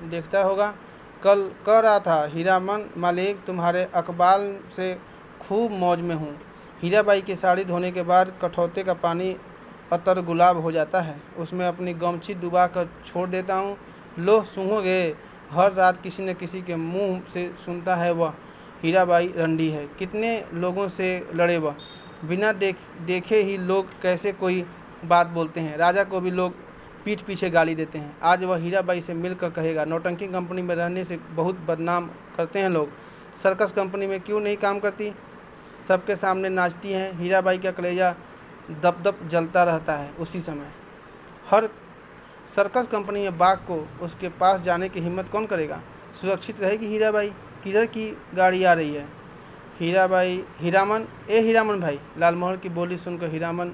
Speaker 1: देखता होगा। कल कह रहा था, हीरामन मालिक तुम्हारे अकबाल से खूब मौज में हूँ। हीराबाई की साड़ी धोने के बाद कठौते का पानी अतर गुलाब हो जाता है। उसमें अपनी गमछी डुबा कर छोड़ देता हूँ। लो सूंघोगे। हर रात किसी न किसी के मुंह से सुनता है वह हीराबाई रंडी है। कितने लोगों से लड़े वह, बिना देखे ही लोग कैसे कोई बात बोलते हैं। राजा को भी लोग पीठ पीछे गाली देते हैं। आज वह हीराबाई से मिलकर कहेगा, नौटंकी कंपनी में रहने से बहुत बदनाम करते हैं लोग। सर्कस कंपनी में क्यों नहीं काम करती, सबके सामने नाचती हैं। हीराबाई का कलेजा दप दप जलता रहता है। उसी समय हर सर्कस कंपनी में बाघ को उसके पास जाने की हिम्मत कौन करेगा। सुरक्षित रहेगी हीराबाई। किधर की गाड़ी आ रही है। हीराबाई, हीरामन भाई। लालमोहर की बोली सुनकर हीरामन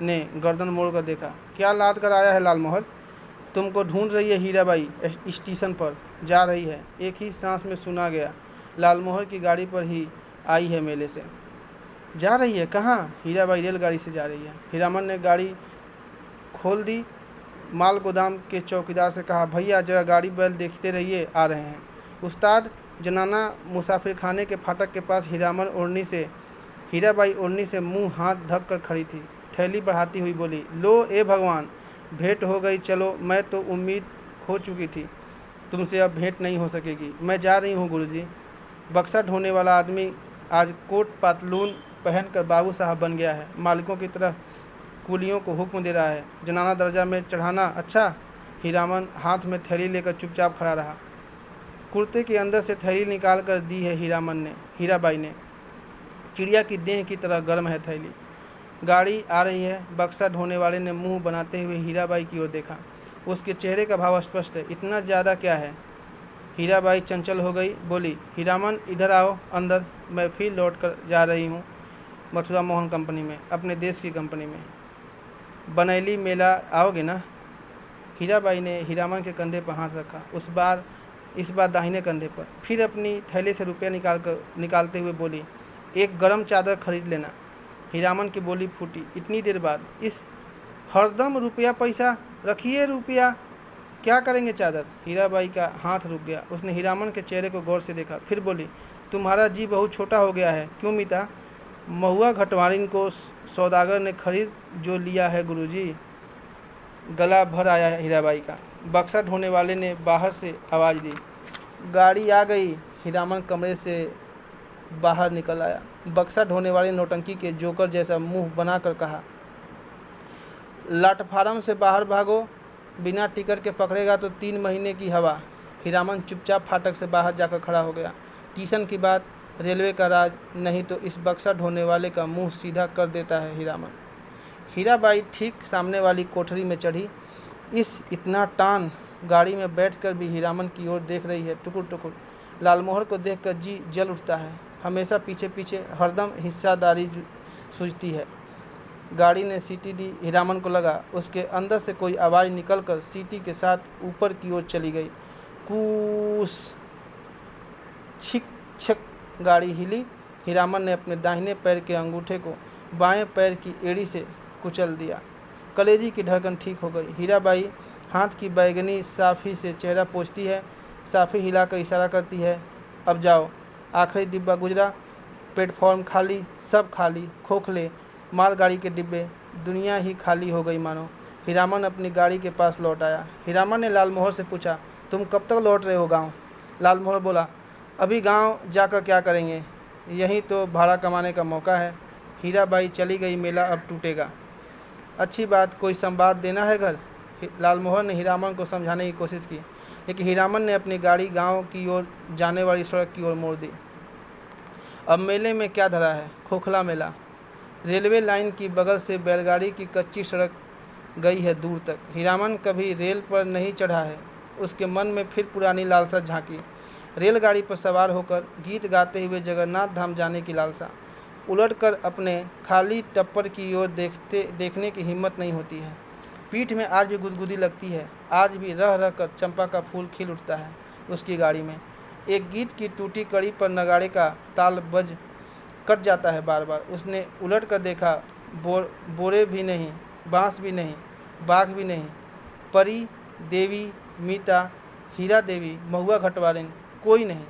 Speaker 1: ने गर्दन मोड़ कर देखा। क्या लाद कर आया है लालमोहर। तुमको ढूंढ रही है हीराबाई, स्टेशन पर जा रही है। एक ही सांस में सुना गया। लालमोहर की गाड़ी पर ही आई है मेले से। जा रही है कहाँ। हीराबाई रेलगाड़ी से जा रही है। हीरामन ने गाड़ी खोल दी। माल गोदाम के चौकीदार से कहा, भैया जरा गाड़ी बैल देखते रहिए, आ रहे हैं। उस्ताद, जनाना मुसाफिर खाने के फाटक के पास हीराबाई ओढ़नी से मुंह हाथ ढक कर खड़ी थी। थैली बढ़ाती हुई बोली, लो ए भगवान, भेंट हो गई। चलो, मैं तो उम्मीद खो चुकी थी, तुमसे अब भेंट नहीं हो सकेगी। मैं जा रही हूँ गुरुजी। बक्सा ढोने वाला आदमी आज कोट पातलून पहनकर बाबू साहब बन गया है। मालिकों की तरह कुलियों को हुक्म दे रहा है। जनाना दर्जा में चढ़ाना अच्छा। हीरामन हाथ में थैली लेकर चुपचाप खड़ा रहा। कुर्ते के अंदर से थैली निकाल कर दी है हीराबाई ने। चिड़िया की देह की तरह गर्म है थैली। गाड़ी आ रही है। बक्सा ढोने वाले ने मुंह बनाते हुए हीराबाई की ओर देखा। उसके चेहरे का भाव स्पष्ट है। इतना ज़्यादा क्या है। हीराबाई चंचल हो गई, बोली, हीरामन इधर आओ अंदर। मैं फिर लौट कर जा रही हूँ मथुरा मोहन कंपनी में, अपने देश की कंपनी में। बनैली मेला आओगे ना। हीराबाई ने हीरामन के कंधे पर हाथ रखा, इस बार दाहिने कंधे पर। फिर अपनी थैले से रुपया निकालते हुए बोली, एक गरम चादर खरीद लेना। हीरामन की बोली फूटी, इतनी देर बाद। इस हरदम रुपया पैसा रखिए। रुपया क्या करेंगे चादर। हीराबाई का हाथ रुक गया। उसने हीरामन के चेहरे को गौर से देखा, फिर बोली, तुम्हारा जी बहुत छोटा हो गया है। क्यों मीता। महुआ घटवारिन को सौदागर ने खरीद जो लिया है गुरुजी। गला भर आया हीराबाई का। बक्सा ढोने वाले ने बाहर से आवाज़ दी, गाड़ी आ गई। हीरामन कमरे से बाहर निकल आया। बक्सा ढोने वाले नौटंकी के जोकर जैसा मुंह बनाकर कहा, प्लेटफार्म से बाहर भागो, बिना टिकट के पकड़ेगा तो 3 महीने की हवा। हीरामन चुपचाप फाटक से बाहर जाकर खड़ा हो गया। स्टेशन की बात, रेलवे का राज, नहीं तो इस बक्सा ढोने वाले का मुंह सीधा कर देता है हीरामन। हीराबाई ठीक सामने वाली कोठरी में चढ़ी। इस इतना टान गाड़ी में बैठकर भी हीरामन की ओर देख रही है, टुकुर टुकुर। लालमोहर को देखकर जी जल उठता है। हमेशा पीछे पीछे, हरदम हिस्सादारी सूझती है। गाड़ी ने सीटी दी। हीरामन को लगा उसके अंदर से कोई आवाज़ निकलकर सीटी के साथ ऊपर की ओर चली गई। कूस, छिक छक गाड़ी हिली। हीरामन ने अपने दाहिने पैर के अंगूठे को बाएं पैर की एड़ी से कुचल दिया। कलेजी की धड़कन ठीक हो गई। हीराबाई हाथ की बैगनी साफ़ी से चेहरा पोंछती है। साफ़ी हिलाकर इशारा करती है, अब जाओ। आखिरी डिब्बा गुजरा। प्लेटफॉर्म खाली, सब खाली, खोखले मालगाड़ी के डिब्बे, दुनिया ही खाली हो गई मानो। हीरामन अपनी गाड़ी के पास लौट आया। हीरामन ने लालमोहर से पूछा, तुम कब तक लौट रहे हो गांव। लालमोहर बोला, अभी गांव जाकर क्या करेंगे, यही तो भाड़ा कमाने का मौका है। हीराबाई चली गई, मेला अब टूटेगा। अच्छी बात, कोई संवाद देना है घर। लालमोहर ने हीरामन को समझाने की कोशिश की, लेकिन हीरामन ने अपनी गाड़ी गांव की ओर जाने वाली सड़क की ओर मोड़ दी। अब मेले में क्या धरा है, खोखला मेला। रेलवे लाइन की बगल से बैलगाड़ी की कच्ची सड़क गई है दूर तक। हीरामन कभी रेल पर नहीं चढ़ा है। उसके मन में फिर पुरानी लालसा झांकी। रेलगाड़ी पर सवार होकर गीत गाते हुए जगन्नाथ धाम जाने की लालसा। उलटकर अपने खाली टप्पर की ओर देखने की हिम्मत नहीं होती है। पीठ में आज भी गुदगुदी लगती है। आज भी रह रह कर चंपा का फूल खिल उठता है उसकी गाड़ी में। एक गीत की टूटी कड़ी पर नगाड़े का ताल बज कट जाता है बार बार। उसने उलट कर देखा, बोरे भी नहीं, बांस भी नहीं, बाघ भी नहीं, परी देवी, मीता, हीरा देवी, महुआ घटवारिन, कोई नहीं।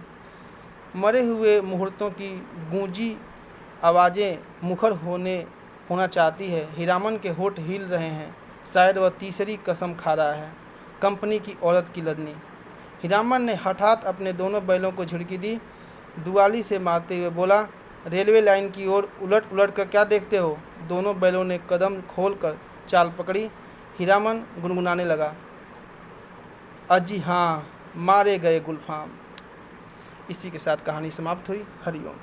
Speaker 1: मरे हुए मुहूर्तों की गूंजी आवाज़ें मुखर होना चाहती है। हीरामन के होठ हिल रहे हैं। शायद वह तीसरी कसम खा रहा है, कंपनी की औरत की लदनी। हीरामन ने हठात अपने दोनों बैलों को झिड़की दी, दुआली से मारते हुए बोला, रेलवे लाइन की ओर उलट कर क्या देखते हो। दोनों बैलों ने कदम खोलकर चाल पकड़ी। हीरामन गुनगुनाने लगा, अजी हाँ, मारे गए गुलफाम। इसी के साथ कहानी समाप्त हुई। हरिओम।